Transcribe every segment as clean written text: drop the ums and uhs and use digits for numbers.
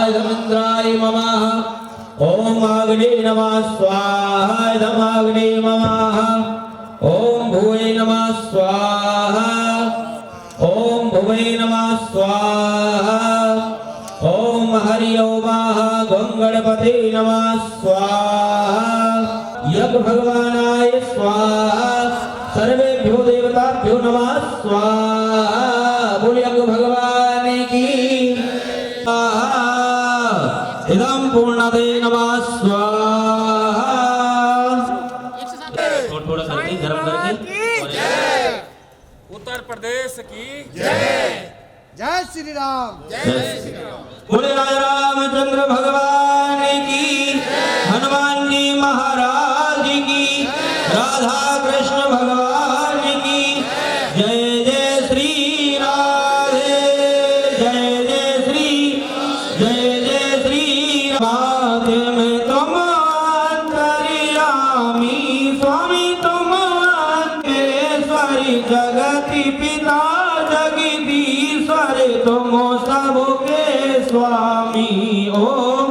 इदमिन्द्राय नमः। ओम अग्ने नमः स्वाहा इदमग्ने नमः। ओम भुवे नमः स्वाहा। ओम भुवे नमः स्वाहा। ओम हरि ओम गंगणपते नमः स्वाहा। यज्ञ भगवानाय स्वाहा। सर्वेभ्यो देवताभ्यो नमः स्वाहा। बोल यज्ञ भगवान की स्वाहा। इदं पूर्णदे नमः स्वाहा। थोड़ा करके गरम करके। उत्तर प्रदेश की जय श्री राम। बोले राजा रामचंद्र भगवान की, हनुमान जी महाराज की, राधा कृष्ण भगवान की जय। जय श्री राधे जय जय श्री राधे में तुम अंतर्यामी स्वामी तुम अंतेश्वरी जगति पिता जगदीश्वर तुम सबके स्वामी। ओम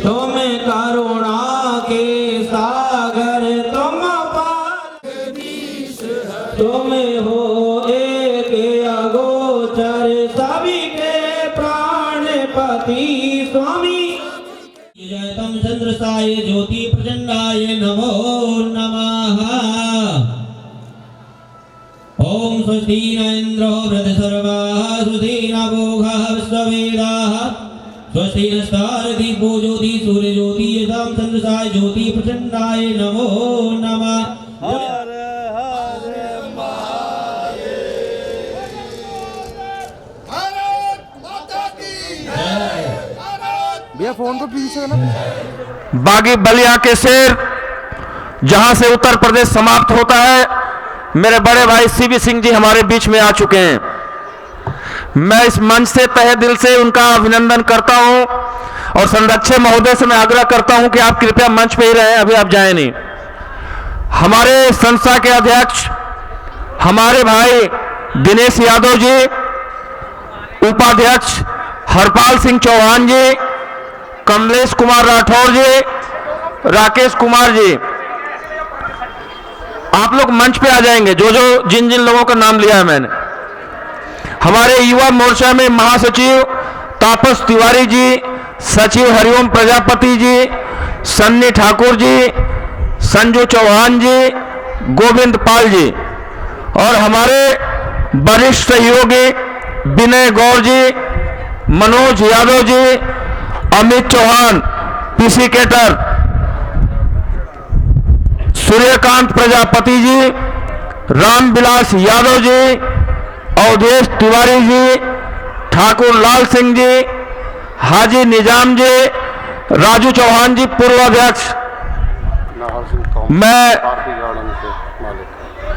तुम करुणा के सागर तुम तुम हो एक अगोचर सभी के प्राणपति स्वामी। जयतम चंद्रसाय ज्योति प्रचंडाय नमो नमः। ओम स्वस्ति न इंद्रो वृद्धसर्वाः स्वस्ति न पूषा विश्ववेदाः स्वस्ति नस्तारदीपो ज्योति सूर्य ज्योति यथां चंद्रसाय ज्योति प्रचंडाय नमो नमः। हर हर भारत माता की जय। भैया फोन को पीछे ना। बागी बलिया के शेर जहां से उत्तर प्रदेश समाप्त होता है, मेरे बड़े भाई सीबी सिंह जी हमारे बीच में आ चुके हैं। मैं इस मंच से तहे दिल से उनका अभिनंदन करता हूं और संरक्षक महोदय से मैं आग्रह करता हूं कि आप कृपया मंच पे ही रहें, अभी आप जाएं नहीं। हमारे संस्था के अध्यक्ष हमारे भाई दिनेश यादव जी, उपाध्यक्ष हरपाल सिंह चौहान जी, कमलेश कुमार राठौर जी, राकेश कुमार जी, आप लोग मंच पे आ जाएंगे जिन जिन लोगों का नाम लिया है मैंने। हमारे युवा मोर्चा में महासचिव तापस तिवारी जी, सचिव हरिओम प्रजापति जी, सन्नी ठाकुर जी, संजू चौहान जी, गोविंद पाल जी और हमारे वरिष्ठ सहयोगी विनय गौर जी, मनोज यादव जी, अमित चौहान पीसी केटर, सूर्यकांत प्रजापति जी, रामविलास यादव जी, अवधेश तिवारी जी, ठाकुर लाल सिंह जी, हाजी निजाम जी, राजू चौहान जी पूर्व अध्यक्ष।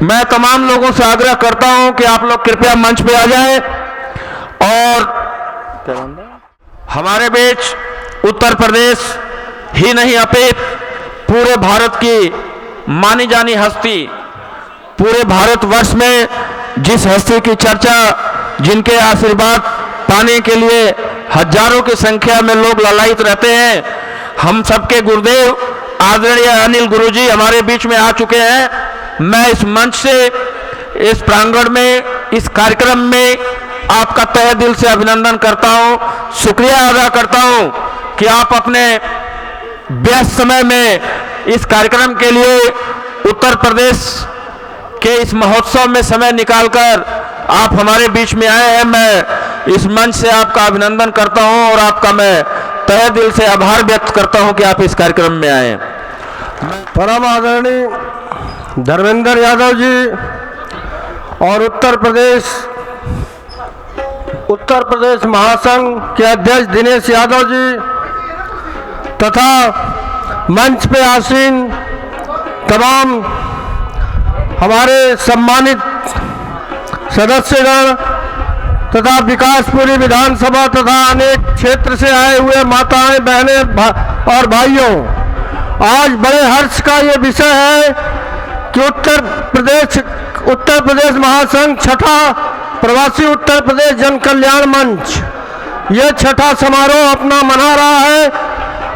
मैं तमाम लोगों से आग्रह करता हूं कि आप लोग कृपया मंच पे आ जाएं और हमारे बीच उत्तर प्रदेश ही नहीं अपितु पूरे भारत की मानी जानी हस्ती, पूरे भारतवर्ष में जिस हस्ती की चर्चा, जिनके आशीर्वाद पाने के लिए हजारों की संख्या में लोग ललायित रहते हैं, हम सबके गुरुदेव आदरणीय अनिल गुरुजी हमारे बीच में आ चुके हैं। मैं इस मंच से, इस प्रांगण में, इस कार्यक्रम में आपका तहे दिल से अभिनंदन करता हूं, शुक्रिया अदा करता हूं कि आप अपने व्यस्त समय में इस कार्यक्रम के लिए उत्तर प्रदेश के इस महोत्सव में समय निकालकर आप हमारे बीच में आए हैं। मैं इस मंच से आपका अभिनंदन करता हूं और आपका मैं तहे दिल से आभार व्यक्त करता हूं कि आप इस कार्यक्रम में आए। परम आदरणीय धर्मेंद्र यादव जी और उत्तर प्रदेश महासंघ के अध्यक्ष दिनेश यादव जी तथा मंच पे आसीन तमाम हमारे सम्मानित सदस्यगण तथा विकासपुरी विधानसभा तथा अनेक क्षेत्र से आए हुए माताएं, बहनें और भाइयों, आज बड़े हर्ष का ये विषय है कि उत्तर प्रदेश महासंघ छठा प्रवासी उत्तर प्रदेश जन कल्याण मंच ये छठा समारोह अपना मना रहा है।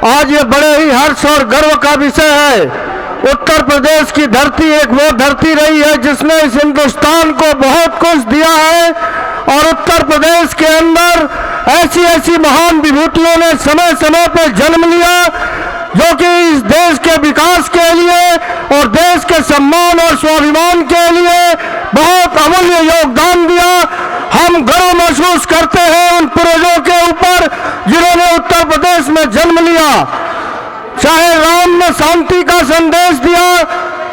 आज ये बड़े ही हर्ष और गर्व का विषय है। उत्तर प्रदेश की धरती एक वो धरती रही है जिसने इस हिंदुस्तान को बहुत कुछ दिया है और उत्तर प्रदेश के अंदर ऐसी ऐसी महान विभूतियों ने समय समय पर जन्म लिया जो कि इस देश के विकास के लिए और देश के सम्मान और स्वाभिमान के लिए बहुत अमूल्य योगदान दिया। हम गर्व महसूस करते हैं उन पूर्वजों के ऊपर जिन्होंने उत्तर प्रदेश में जन्म लिया। चाहे राम ने शांति का संदेश दिया,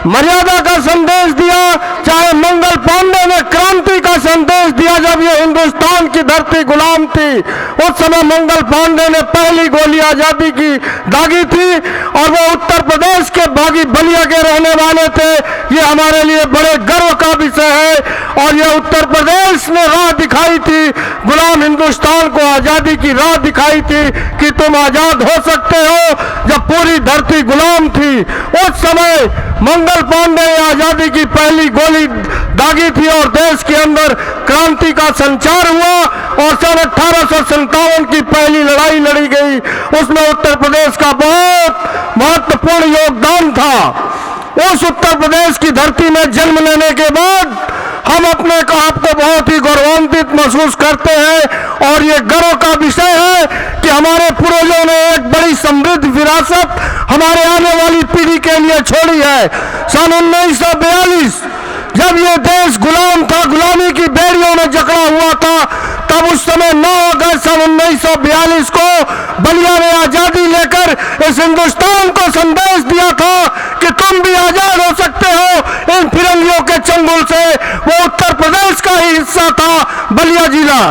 मर्यादा का संदेश दिया, चाहे मंगल पांडे ने क्रांति का संदेश दिया। जब ये हिंदुस्तान की धरती गुलाम थी उस समय मंगल पांडे ने पहली गोली आजादी की दागी थी और वो उत्तर प्रदेश के बागी बलिया के रहने वाले थे। ये हमारे लिए बड़े गर्व का विषय है और ये उत्तर प्रदेश ने राह दिखाई थी, गुलाम हिंदुस्तान को आजादी की राह दिखाई थी कि तुम आजाद हो सकते हो। जब पूरी धरती गुलाम थी उस समय मंगल पांडे ने आजादी की पहली गोली दागी थी और देश के अंदर क्रांति का संचार हुआ और सन 1857 की पहली लड़ाई लड़ी गई। उसमें उत्तर प्रदेश का बहुत महत्वपूर्ण योगदान था। उस उत्तर प्रदेश की धरती में जन्म लेने के बाद हम अपने आप को बहुत ही गौरवान्वित महसूस करते हैं और ये गर्व का विषय है कि हमारे पूर्वजों ने एक बड़ी समृद्ध विरासत हमारे आने वाली पीढ़ी के लिए छोड़ी है। सन 1942 जब ये देश गुलाम था, गुलामी की बेड़ियों में जकड़ा हुआ था, तब उस समय 9 अगस्त सन 1942 को बलिया ने आजादी लेकर इस हिंदुस्तान को संदेश दिया था कि तुम भी आजाद हो सकते हो इन फिरंगियों के चंगुल से। वो उत्तर प्रदेश का ही हिस्सा था बलिया जिला।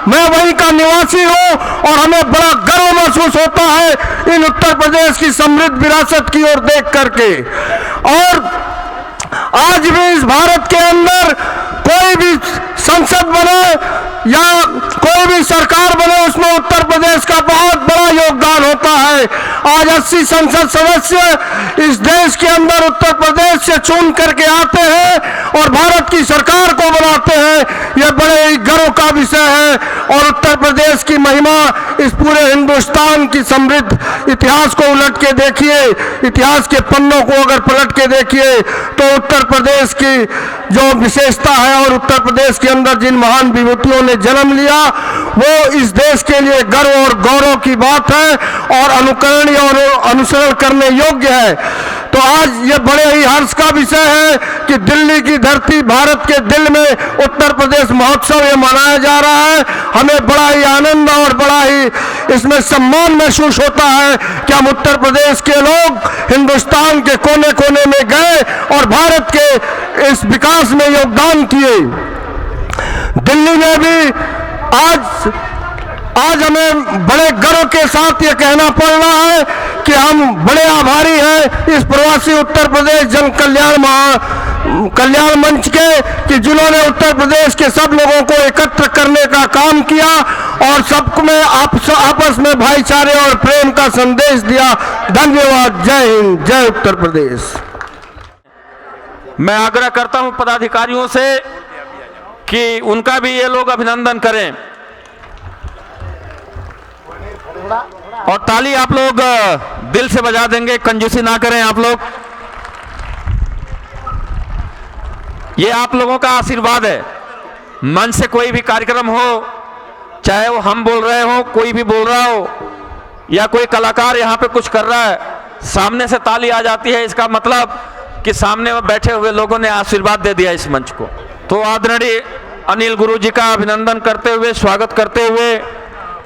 मैं वहीं का निवासी हूँ और हमें बड़ा गर्व महसूस होता है इन उत्तर प्रदेश की समृद्ध विरासत की ओर देख करके। और आज भी इस भारत के अंदर कोई भी संसद बने या कोई भी सरकार बने उसमें उत्तर प्रदेश का बहुत बड़ा योगदान होता है। आज 80 संसद सदस्य इस देश के अंदर उत्तर प्रदेश से चुन करके आते हैं और भारत की सरकार को बनाते हैं। यह बड़े ही गर्व का विषय है और उत्तर प्रदेश की महिमा इस पूरे हिंदुस्तान की समृद्ध इतिहास को उलट के देखिए, इतिहास के पन्नों को अगर पलट के देखिए तो उत्तर प्रदेश की जो विशेषता है और उत्तर प्रदेश के अंदर जिन महान विभूतियों ने जन्म लिया वो इस देश के लिए गर्व और गौरव की बात है और अनुकरणीय और अनुसरण करने योग्य है। तो आज ये बड़े ही हर्ष का विषय है कि दिल्ली की धरती भारत के दिल में उत्तर प्रदेश महोत्सव ये मनाया जा रहा है। हमें बड़ा ही आनंद और बड़ा ही इसमें सम्मान महसूस होता है कि हम उत्तर प्रदेश के लोग हिंदुस्तान के कोने कोने में गए और भारत के इस विकास में योगदान किए। दिल्ली में भी आज हमें बड़े गर्व के साथ ये कहना पड़ रहा है कि हम बड़े आभारी हैं इस प्रवासी उत्तर प्रदेश जन कल्याण मंच के कि जिन्होंने उत्तर प्रदेश के सब लोगों को एकत्र करने का काम किया और सबको में आपस में भाईचारे और प्रेम का संदेश दिया। धन्यवाद। जय हिंद, जय उत्तर प्रदेश। मैं आग्रह करता हूं पदाधिकारियों से कि उनका भी ये लोग अभिनंदन करें और ताली आप लोग दिल से बजा देंगे, कंजूसी ना करें आप लोग। ये आप लोगों का आशीर्वाद है। मन से कोई भी कार्यक्रम हो, चाहे वो हम बोल रहे हो, कोई भी बोल रहा हो या कोई कलाकार यहाँ पे कुछ कर रहा है, सामने से ताली आ जाती है, इसका मतलब कि सामने में बैठे हुए लोगों ने आशीर्वाद दे दिया इस मंच को। तो आदरणीय अनिल गुरु जी का अभिनंदन करते हुए, स्वागत करते हुए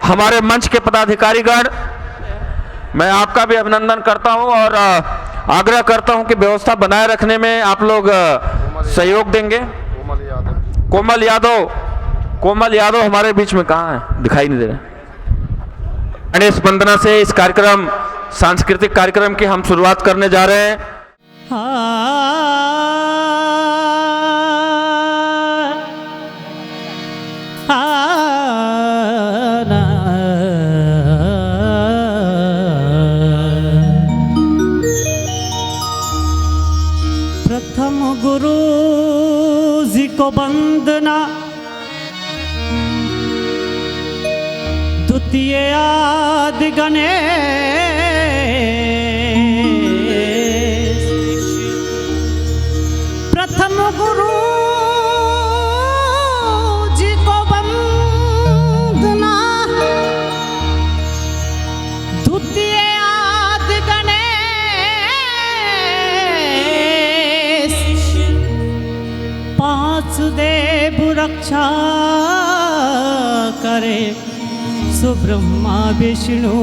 हमारे मंच के पदाधिकारीगण, मैं आपका भी अभिनंदन करता हूं और आग्रह करता हूं कि व्यवस्था बनाए रखने में आप लोग सहयोग देंगे। कोमल यादव हमारे बीच में कहाँ है? दिखाई नहीं दे रहे। गणेश वंदना से इस कार्यक्रम, सांस्कृतिक कार्यक्रम की हम शुरुआत करने जा रहे हैं। प्रथम गुरु जी को वंदना, द्वितीय आदि गणेश, प्रथम गुरु जी को वंदना, द्वितीय आदि गणेश, पांच देव रक्षा करे, सुब्रह्मा विष्णु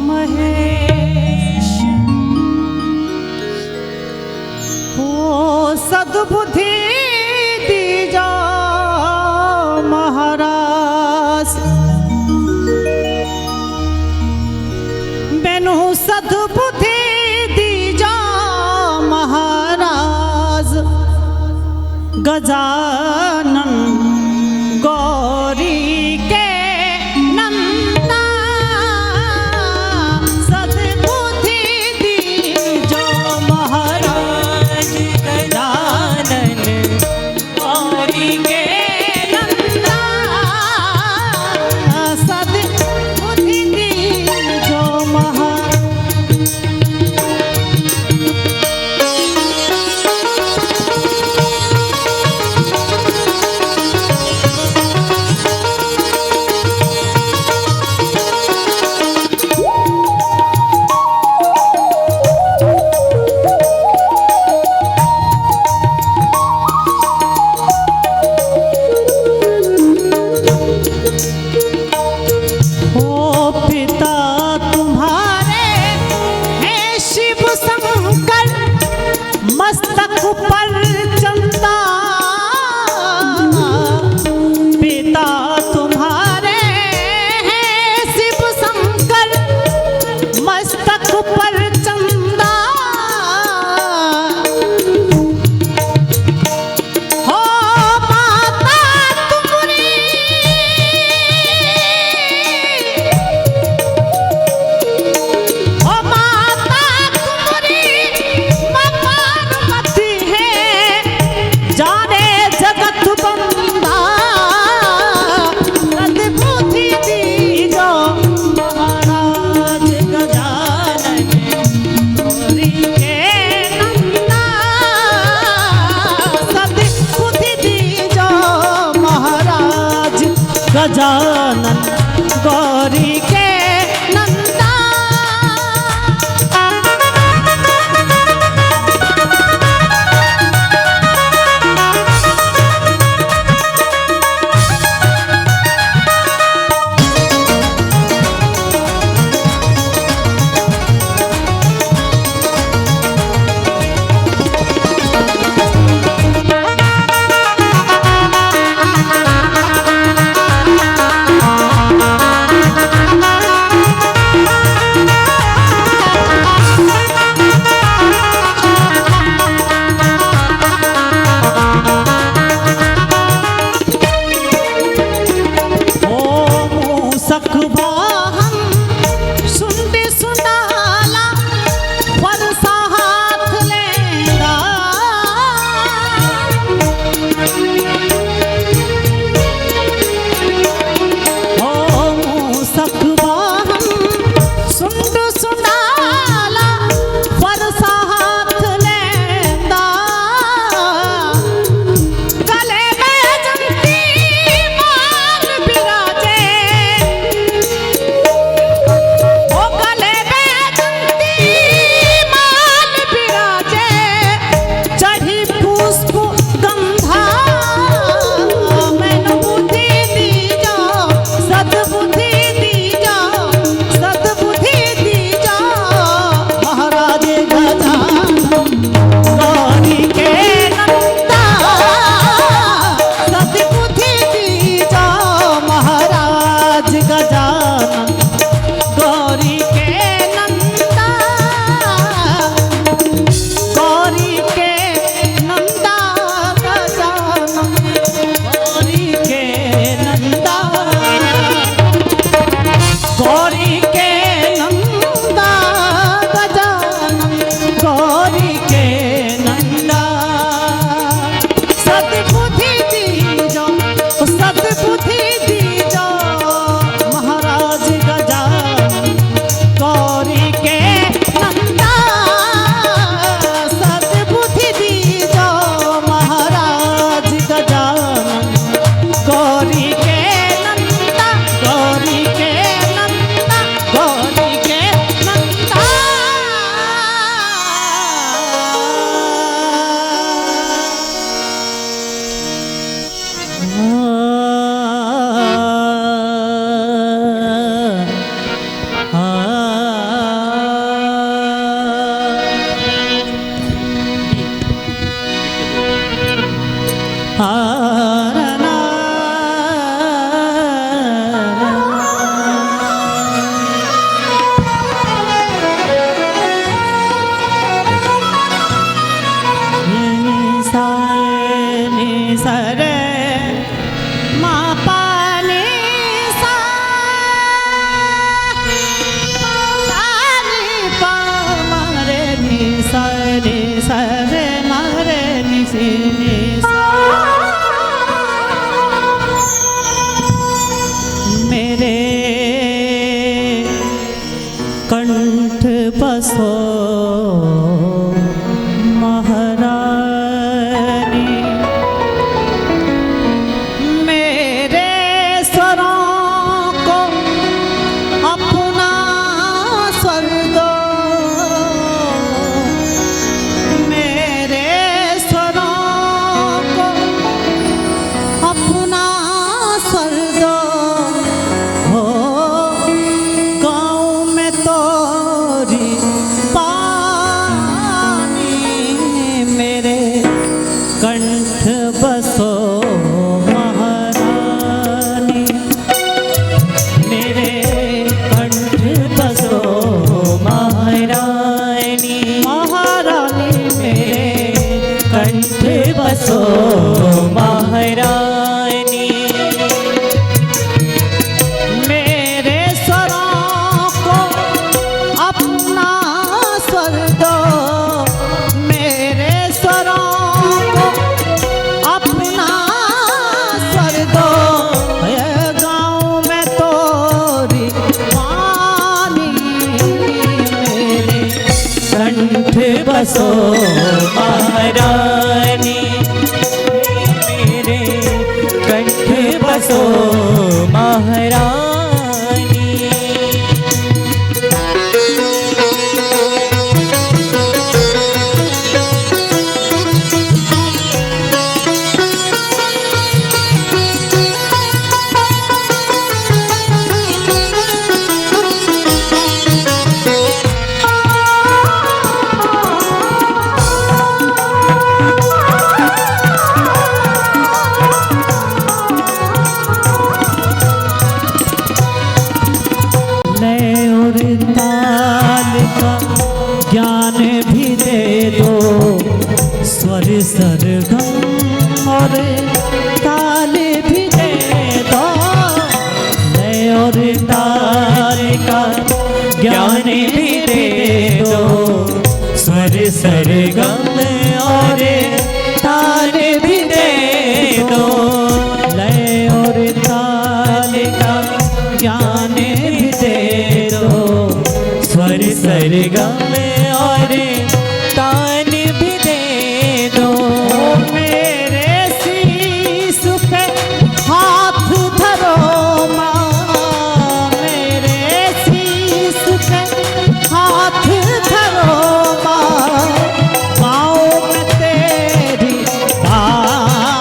महेश। हो सद्बुद्धि दीजा महाराज, मैनू सद्बुद्धि दीजा महाराज, गजानन गौरी के नंदा, सद्बुद्धि दीजो महाराज, गजानन गौरी के नंदा, सद्बुद्धि दीजो महाराज। बसो महारानी मेरे स्वरों को अपना स्वर दो मेरे स्वरों को अपना स्वर दो हो गाँव में तोरी पानी मेरे कंठ बसो महारानी मेरे कंठ बसो महारानी महारानी मेरे कंठ बसो महारानी मेरे स्वरों को अपना स्वर दो मेरे स्वरों को अपना स्वर दो ये गाँव में तोरी पानी मेरे कंठ बसो महारानी मेरे कंठ बसो महारानी लय और ताल का ज्ञान भी दे दो स्वर सरगम और ताल भी दे दो लय और ताल का ज्ञान भी दे दो स्वर सरगम और ताल भी दे दो लय और ताल का ज्ञान भी दे दो स्वर सरगम और तान भी दे दो मेरे शीश पे हाथ धरो माँ मेरे शीश पे हाथ धरो माँ पाँव में तेरी धानी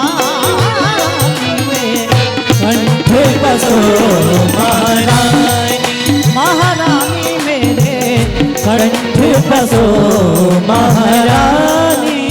में कंठ बसो महारानी महारानी मेरे कंठ बसो महारानी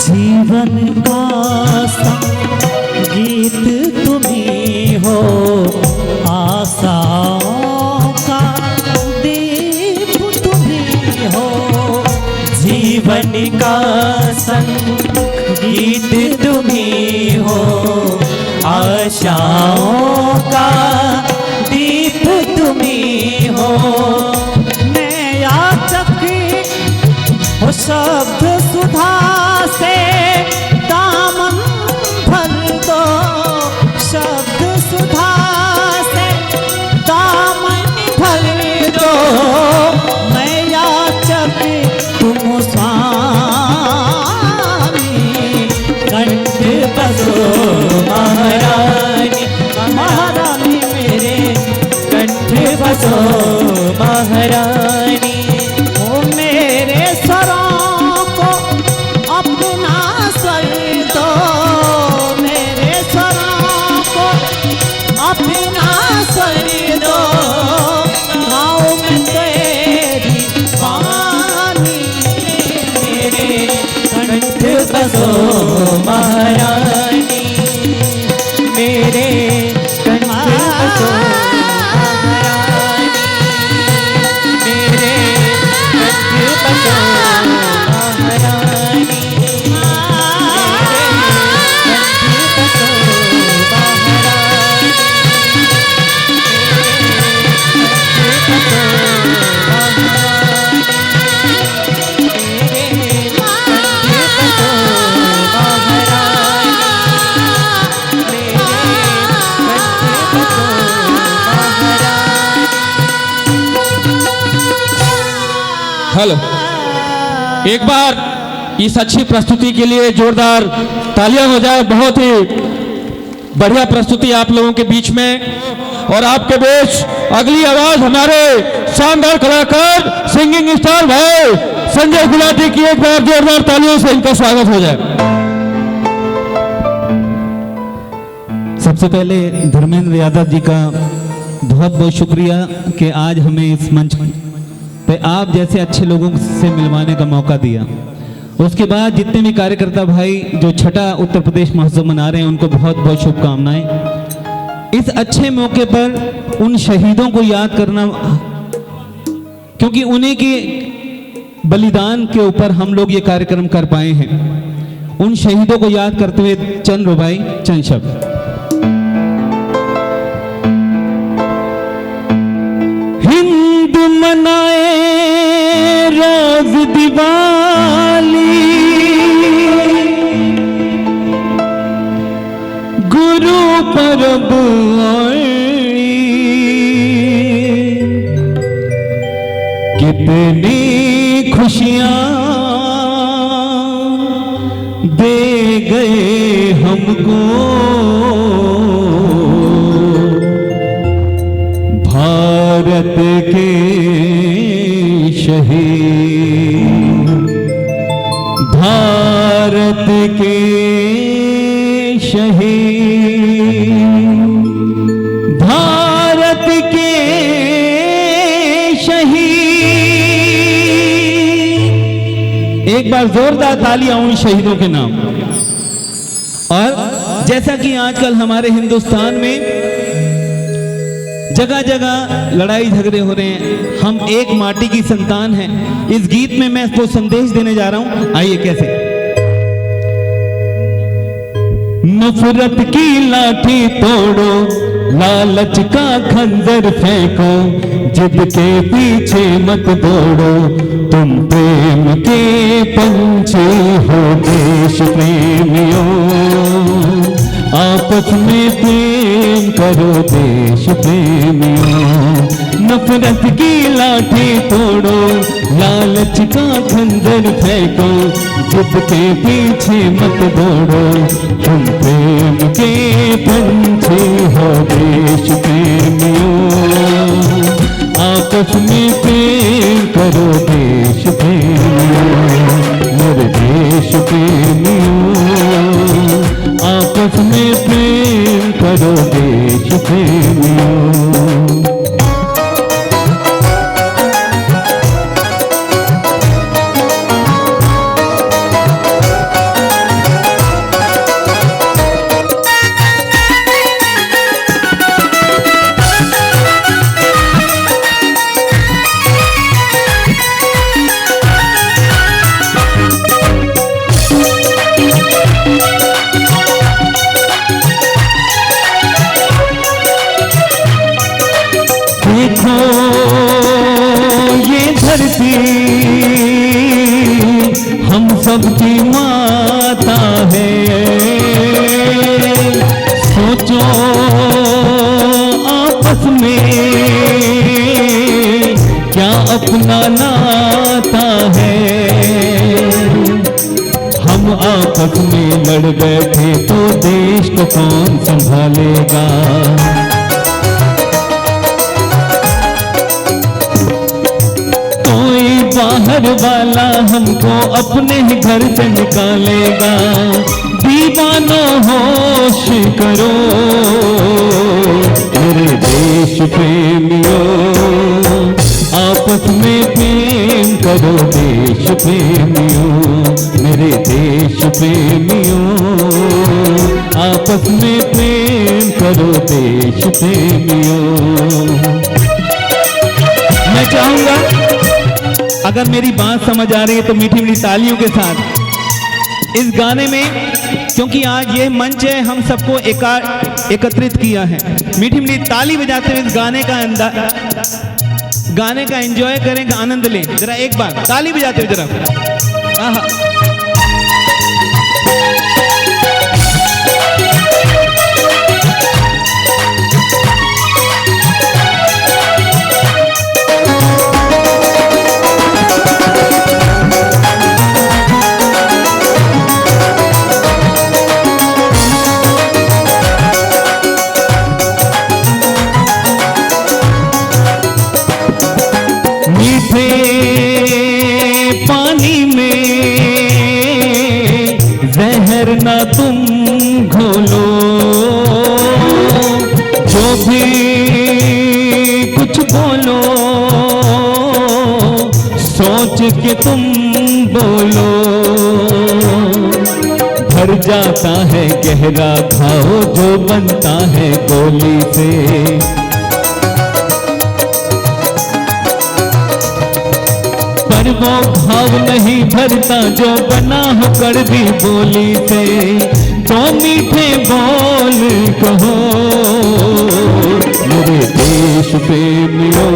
जीवन का संगीत तुम्ही हो आशाओं का दीप तुम्ही हो जीवन का संगीत तुम्ही हो आशाओं का दीप तुम्ही हो मैं याचक हो शब्द सुधा से दामन भर दो शब्द सुधा से दामन भर दो मैं याचक तुम स्वामी कंठ बसो महारानी महारानी मेरे कंठ बसो महारानी ओ मेरे स्वरों को अपना स्वर दो मेरे स्वरों को अपना स्वर दो गाँव में तेरी वाणी मेरे कंठ बसो महारानी मेरे कंठ बसो महारानी, मेरे कंठ बसो महारानी, हेलो, एक बार इस अच्छी प्रस्तुति के लिए जोरदार तालियां हो जाए। बहुत ही बढ़िया प्रस्तुति आप लोगों के बीच में, और आपके बीच अगली आवाज हमारे शानदार कलाकार सिंगिंग स्टार भाई संजय गुलाटी की एक बार जोरदार तालियों से इनका स्वागत हो जाए। सबसे पहले धर्मेंद्र यादव जी का बहुत बहुत शुक्रिया कि आज हमें इस मंच पे आप जैसे अच्छे लोगों से मिलवाने का मौका दिया। उसके बाद जितने भी कार्यकर्ता भाई जो छठा उत्तर प्रदेश महोत्सव मना रहे हैं उनको बहुत बहुत शुभकामनाएं। इस अच्छे मौके पर उन शहीदों को याद करना, क्योंकि उन्हीं के बलिदान के ऊपर हम लोग ये कार्यक्रम कर पाए हैं। उन शहीदों को याद करते हुए चंद रुबाई चंद शब्द। हिंदू मनाए रोज दिवाली, गुरु परब कितनी खुशियां दे गए हमको भारत के शहीद, भारत के शहीद, भारत के शहीद। एक बार जोरदार तालियां उन शहीदों के नाम। और जैसा कि आजकल हमारे हिंदुस्तान में जगह जगह लड़ाई झगड़े हो रहे हैं, हम एक माटी की संतान हैं। इस गीत में मैं इसको संदेश देने जा रहा हूं। आइए कैसे। नफरत की लाठी तोड़ो, लालच का खंजर फेंको, जिद के पीछे मत दौड़ो, तुम प्रेम के पंछी हो देश प्रेमियों, आपस में प्रेम करो देश प्रेमियों। नफरत की लाठी तोड़ो, लालच का खंजर फेंको, जिद के पीछे मत दौड़ो, तुम प्रेम के पंछी हो देश प्रेमियों, आपस में प्रेम करो देश प्रेमियों, मेरे देश प्रेमियों, आपस में प्रेम करो देश प्रेमियों। देखो ये धरती हम सबकी माता है, सोचो आपस में क्या अपना नाता है। हम आपस में लड़ बैठे तो देश को कौन संभालेगा। बाहर वाला हमको अपने ही घर से निकालेगा। दीवानों होश करो मेरे देश प्रेमियों, आपस में प्रेम करो देश प्रेमियों, मेरे देश प्रेमियों, आपस में प्रेम करो देश प्रेमियों। मैं चाहूंगा अगर मेरी बात समझ आ रही है तो मीठी मीठी तालियों के साथ इस गाने में, क्योंकि आज ये मंच है हम सबको एकत्रित किया है, मीठी मीठी ताली बजाते हुए इस गाने का एंजॉय करें, आनंद लें। जरा एक बार ताली बजाते हुए जरा। आहा, ना तुम घोलो, जो भी कुछ बोलो सोच के तुम बोलो। भर जाता है गहरा घाव जो बनता है गोली से, पर वो घाव नहीं भरता जो बना हो कड़वी बोली से। तो मीठे बोल कहो मेरे देश प्रेमियों,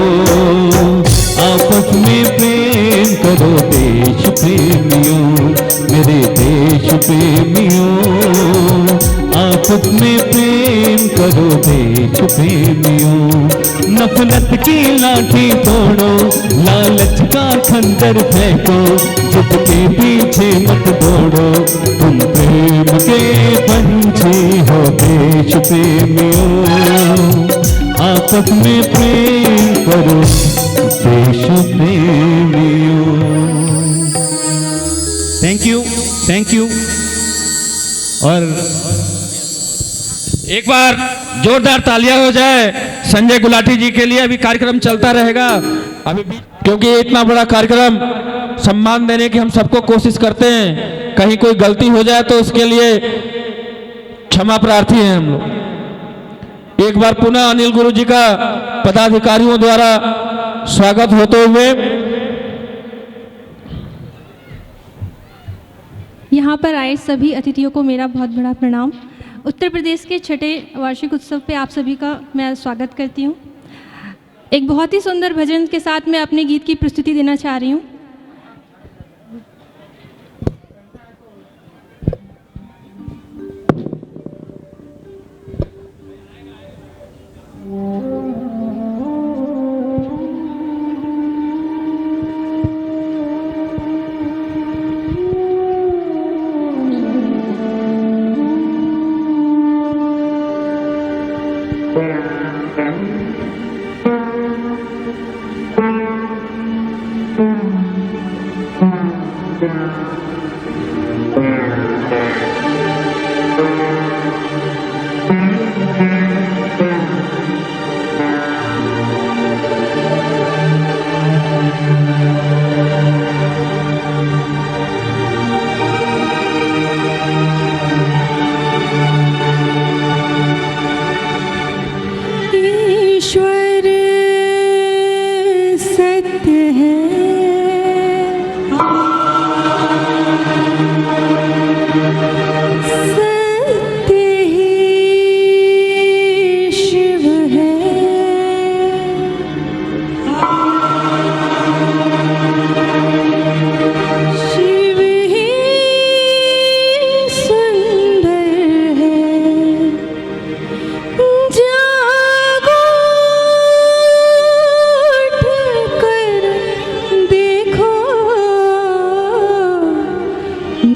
आपस में प्रेम करो देश प्रेमियों। मेरे देश प्रेमियों, आपस में प्रेम करो देश प्रेमियों। नफरत की लाठी तोड़ो, लालच का खंजर फेंको, जिद के पीछे मत दौड़ो। तुम प्रेम के पंछी हो देश प्रेमियों, आपस में प्रेम करो देश प्रेमियों। Thank you. और एक बार जोरदार तालियां हो जाए संजय गुलाटी जी के लिए। अभी कार्यक्रम चलता रहेगा अभी भी, क्योंकि इतना बड़ा कार्यक्रम सम्मान देने की हम सबको कोशिश करते हैं। कहीं कोई गलती हो जाए तो उसके लिए क्षमा प्रार्थी हैं हम लोग। एक बार पुनः अनिल गुरु जी का पदाधिकारियों द्वारा स्वागत होते हुए यहाँ पर आए सभी अतिथियों को मेरा बहुत बड़ा प्रणाम। उत्तर प्रदेश के छठे वार्षिक उत्सव पे आप सभी का मैं स्वागत करती हूँ। एक बहुत ही सुंदर भजन के साथ मैं अपने गीत की प्रस्तुति देना चाह रही हूँ।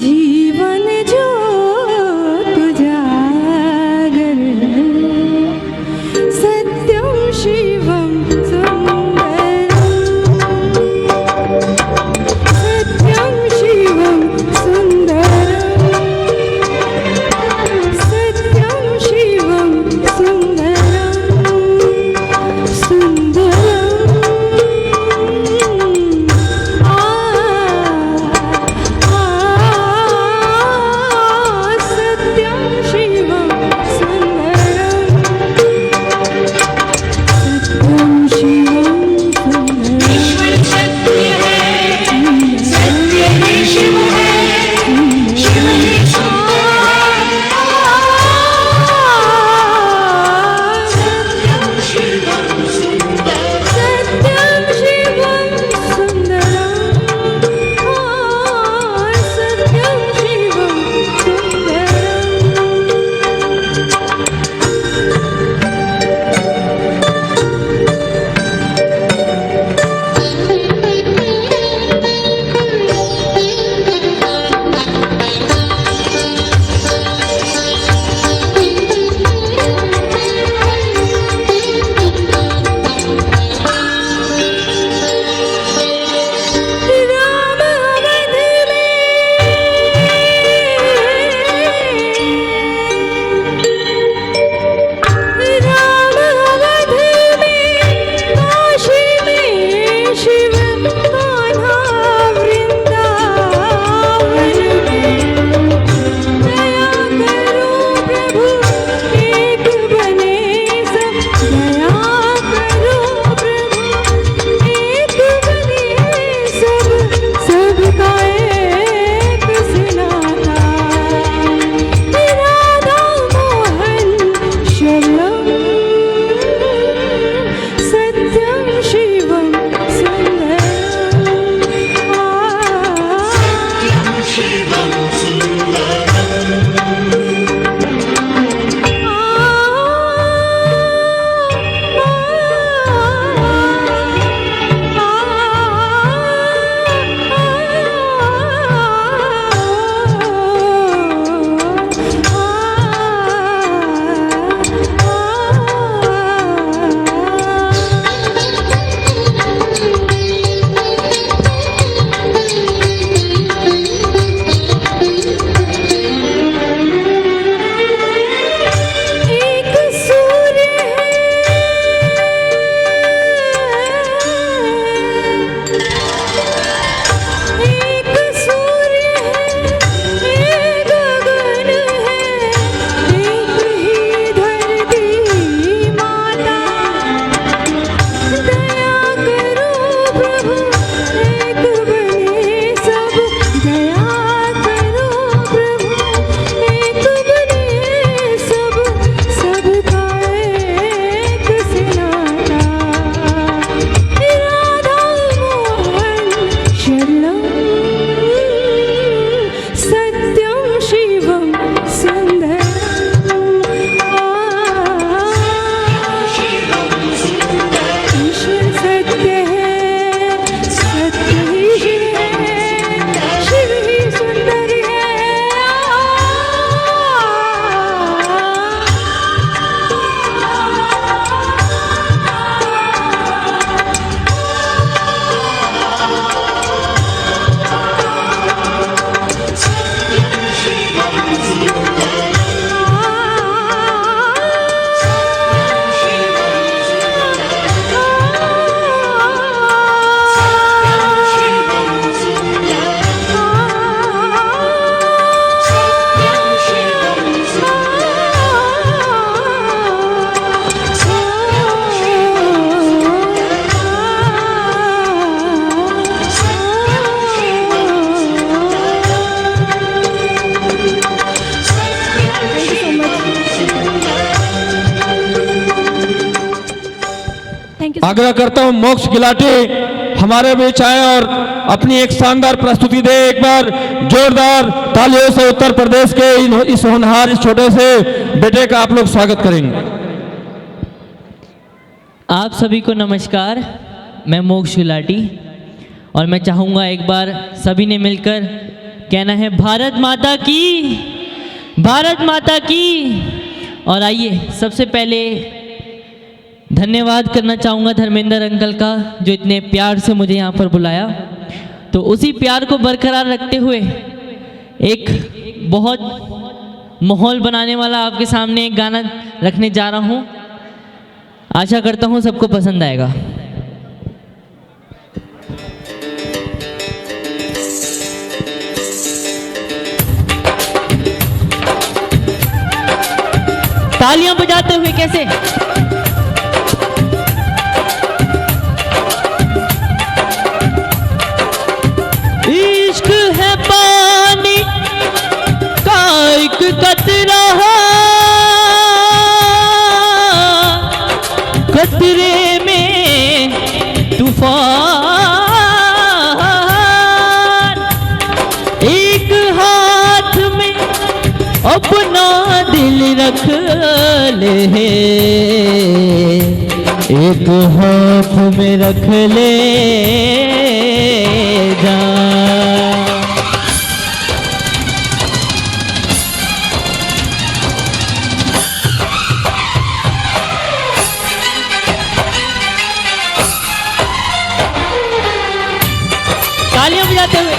जीवन जो आग्रह करता हूं मोक्ष गिलाटी हमारे बीच आए और अपनी एक शानदार प्रस्तुति दे। एक बार जोरदार तालियों से उत्तर प्रदेश के इस होनहार इस छोटे से बेटे का आप लोग स्वागत करेंगे। आप सभी को नमस्कार। मैं मोक्ष गुलाटी और मैं चाहूँगा एक बार सभी ने मिलकर कहना है भारत माता की, भारत माता की। और आइए सबसे पहले धन्यवाद करना चाहूँगा धर्मेंद्र अंकल का जो इतने प्यार से मुझे यहाँ पर बुलाया। तो उसी प्यार को बरकरार रखते हुए एक बहुत माहौल बनाने वाला आपके सामने एक गाना रखने जा रहा हूँ। आशा करता हूँ सबको पसंद आएगा। तालियां बजाते हुए कैसे? इश्क है पानी का एक कतरा, कतरे में तूफान, एक हाथ में अपना दिल रख ले, एक हाथ में रख ले जा। तालियां बजाते हुए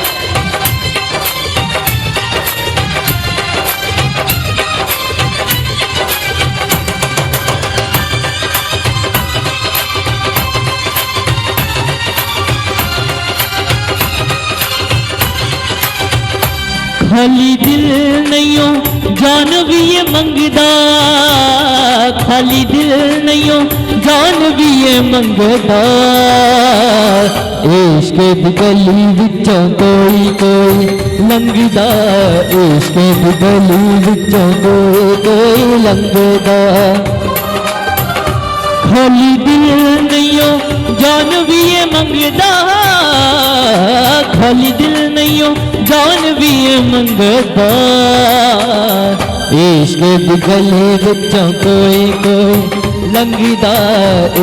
खाली दिल नहीं हो जान भी ये मंगदा, खाली दिल नहीं हो जान भी ये मंगदा। इश्क दी गली विचों कोई कोई लंघदा, इश्क दी गली विचों कोई कोई लंघदा। खाली दिल नहीं हो जान भी ये मंगदा, खाली दिल नहीं हो जान भी ये मंगदा। इश्क दी गली विचों कोई कोई लंघदा,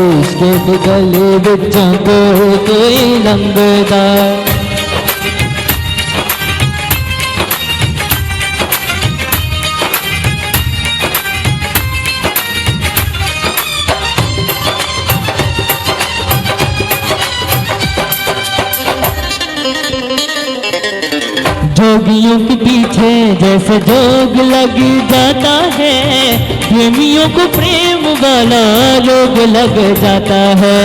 इश्क दी गली विचों कोई कोई लंघदा। जोगियों के पीछे जैसे जोग लग जाता है, प्रेमियों को प्रेम वाला रोग लग जाता है।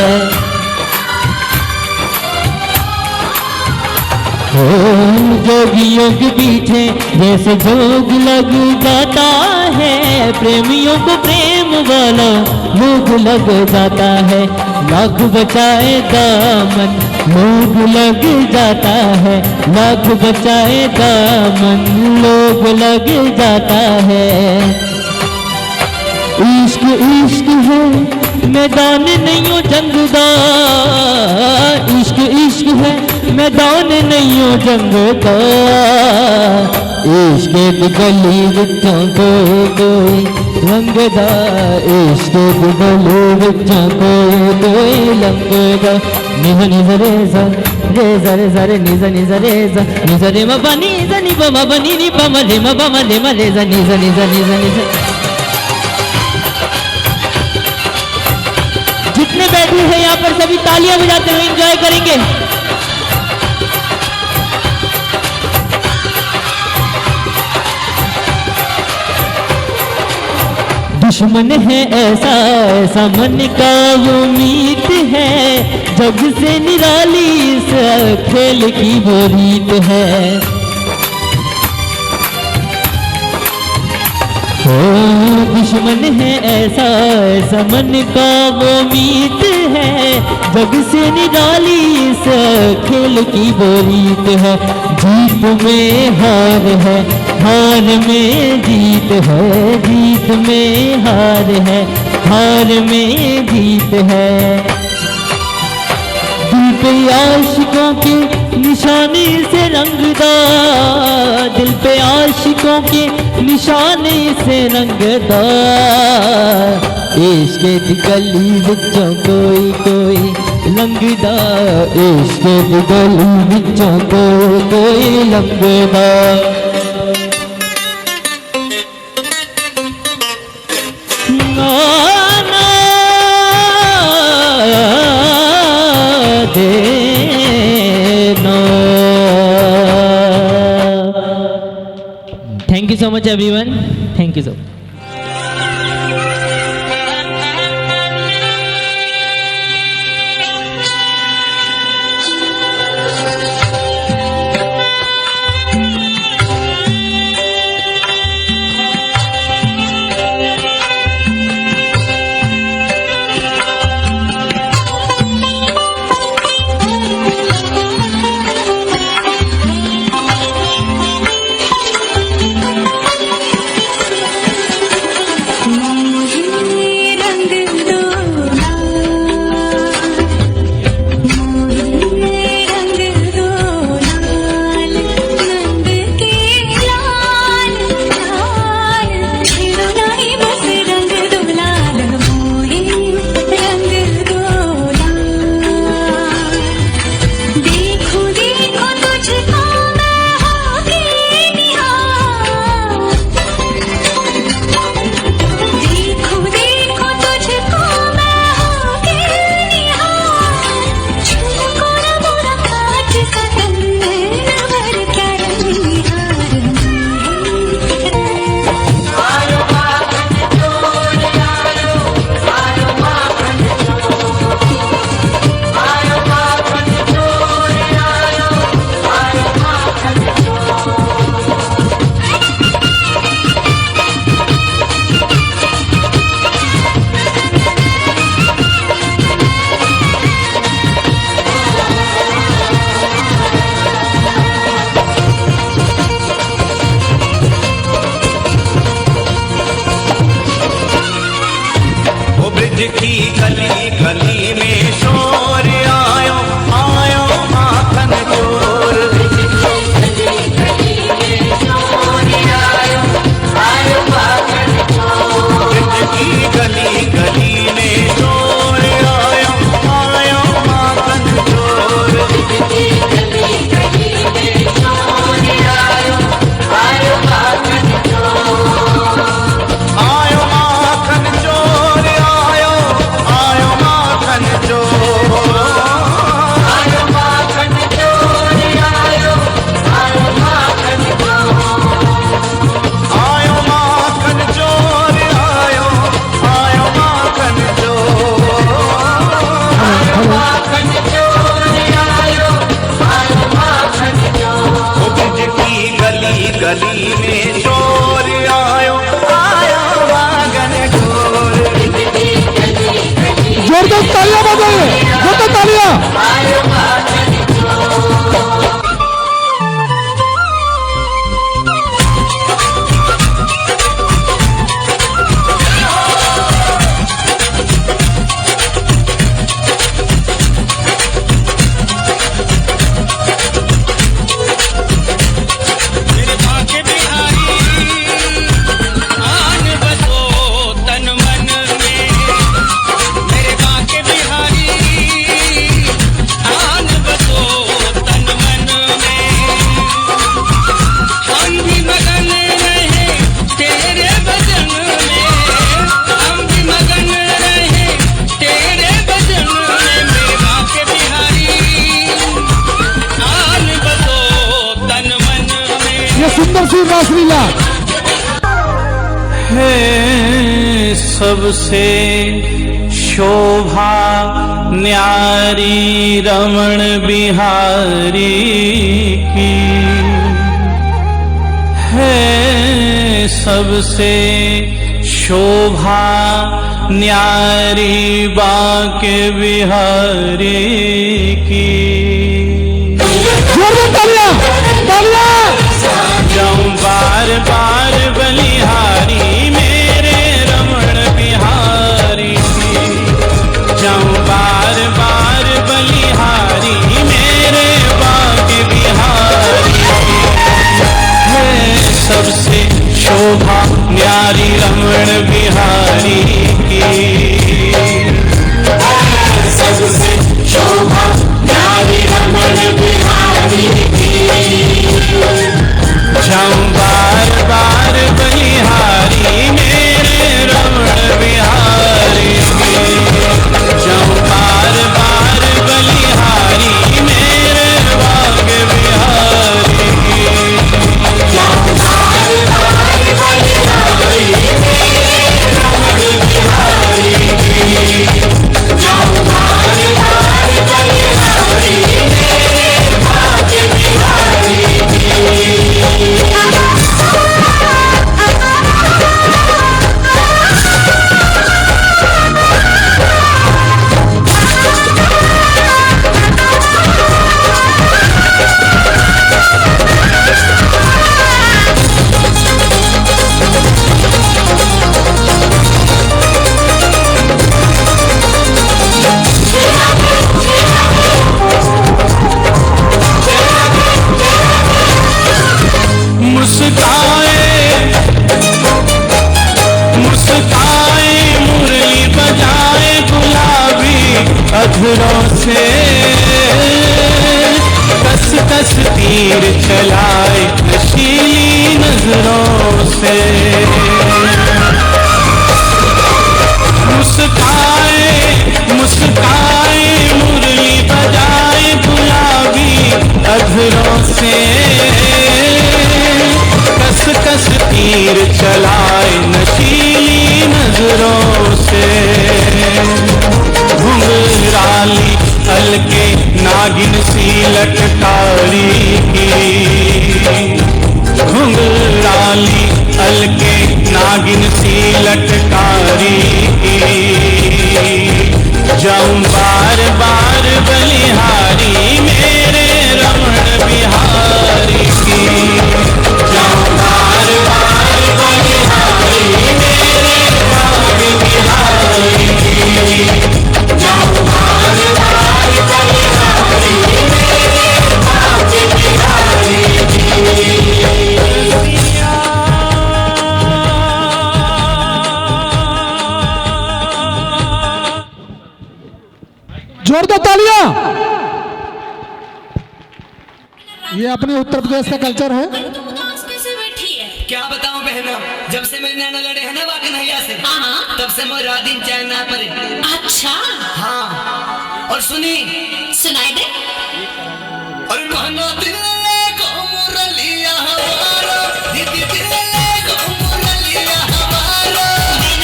जोगियों के पीछे जैसे जोग लग जाता है, प्रेमियों को प्रेम वाला रोग लग जाता है। लाख बचाए दामन लोग लग जाता है, लाख बचाए दामन लोग लग जाता है। इश्क इश्क है मैदान नहीं हो जंगदा, इश्क इश्क है मैदान नहीं हो जंगदा। इश्क दी गली विचों कोई कोई लंघदा, इश्क दी गली विचों कोई कोई लंघदा। निज निज रेजा रेजा रेजा रे निज निज रेजा निज रे म बनी जनी ब म बनी नी प म रे म ब म रे म रेजा निज निज निज निज। जितने बैठे हैं यहाँ पर सभी तालियां बजाते हुए एंजॉय करेंगे। दुश्मन है ऐसा ऐसा मन का वो मीत है, जग से निराली इस खेल की वो रीत है। दुश्मन है ऐसा ऐसा मन का वो मीत है, जग से निराली इस खेल की वो रीत है। जीत में हार है, हार में जीत है, जीत में हार है, हार में जीत है। पे आशिकों के निशानी से रंगदा, दिल पे आशिकों के निशानी से रंगदा, इश्क दी गली विचों कोई कोई लंघदा, इश्क दी गली विचों कोई कोई लंघदा। Thank you so much everyone. Thank you so much. रासलीला है सबसे शोभा न्यारी रमण बिहारी की, है सबसे शोभा न्यारी बांके बिहारी की। जाऊं बार बार बलिहारी मेरे रमण बिहारी की, जाऊं बार बार बलिहारी शोभा न्यारी रमण बिहारी की। सबसे शोभा न्यारी रमण बिहारी की। जाऊं बार बार बलिहारी मेरे रमण बिहारी की। जाऊं बार बार बलिहारी मेरे बाग बिहारी की। जाऊं बार बार बलिहारी मेरे रमण बिहारी की। जाऊं बार बार बलिहारी मेरे बाग बिहारी की। मुस्काए मुरली बजाए गुलाबी अधरों से। कस कस तीर चलाए नशीली नजरों से। मुस्काए मुरली बजाए गुलाबी अधरों से। कस कस तीर चलाए नशीली नजरों से। घुंघराली हल्के नागिन सी लटकारी की। घुंघराली हल्के नागिन सी लटकारी की। जाऊं बार बार बलिहारी मेरे रमण बिहारी की। जाऊं बार बार बलिहारी मेरे बाग बिहारी की। जाऊं बार बार बलिहारी मेरे बाग बिहारी की। जोरदार तालियां। ये अपने उत्तर प्रदेश का कल्चर है। क्या बताऊं बहना, जब से मेरे नैना लड़े हैं ना वाकई नैया से, तब से मेरा दिन चैन ना पड़े। अच्छा हाँ, और सुनी सुनाई दे। और कहना दिल को मुरलिया हमारा, दीदी दिल को मुरलिया हमारा, दिल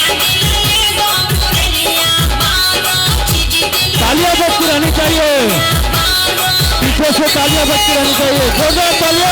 को मुरलिया हमारा, तालियां बजती रहनी चाहिए, पीछे से तालियां बजती रहनी चाहिए। जोरदार तालियां।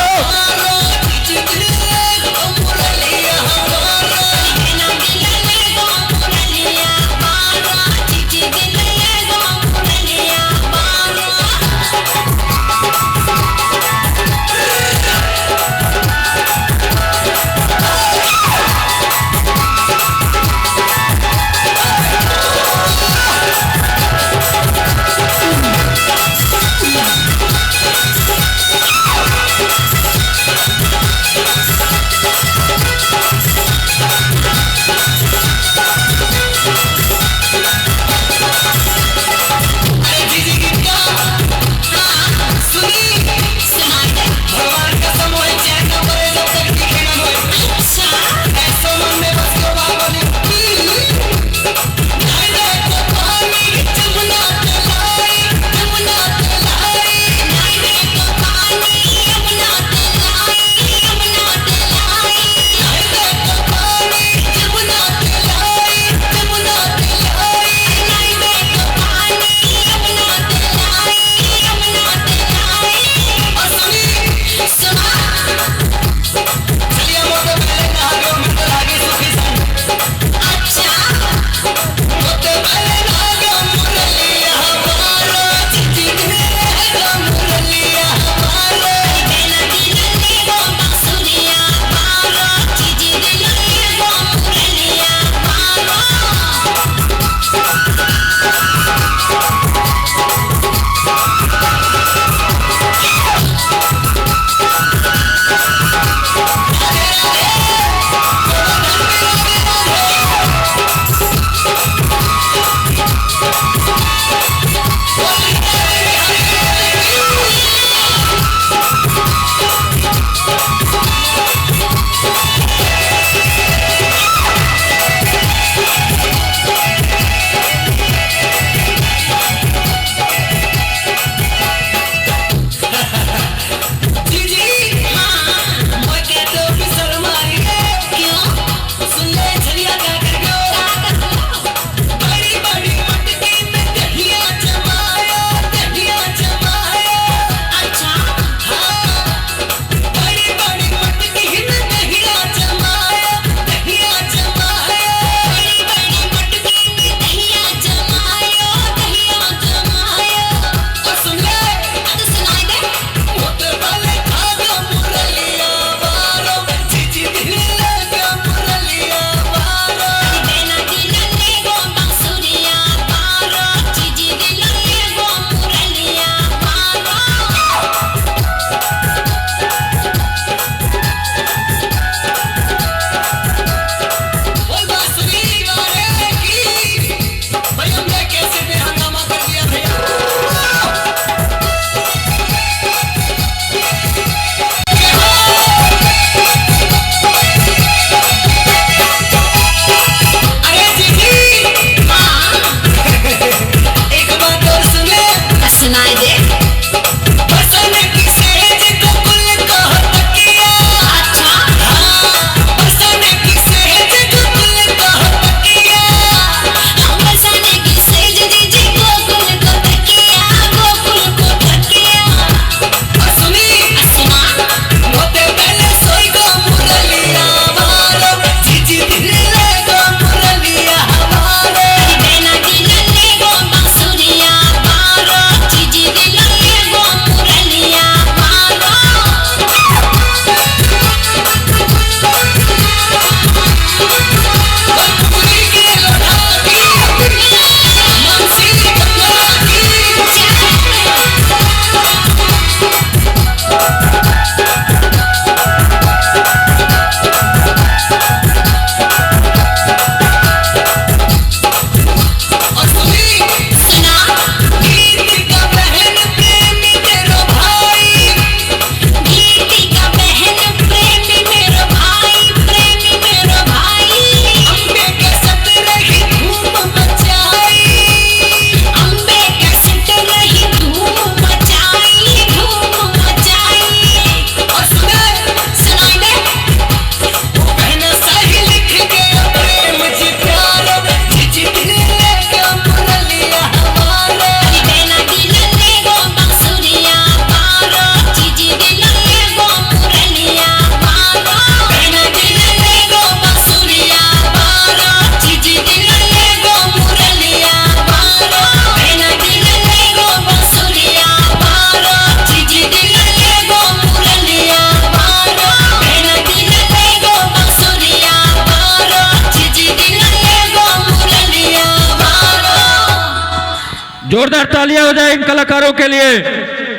जोरदार तालियां हो जाए इन कलाकारों के लिए।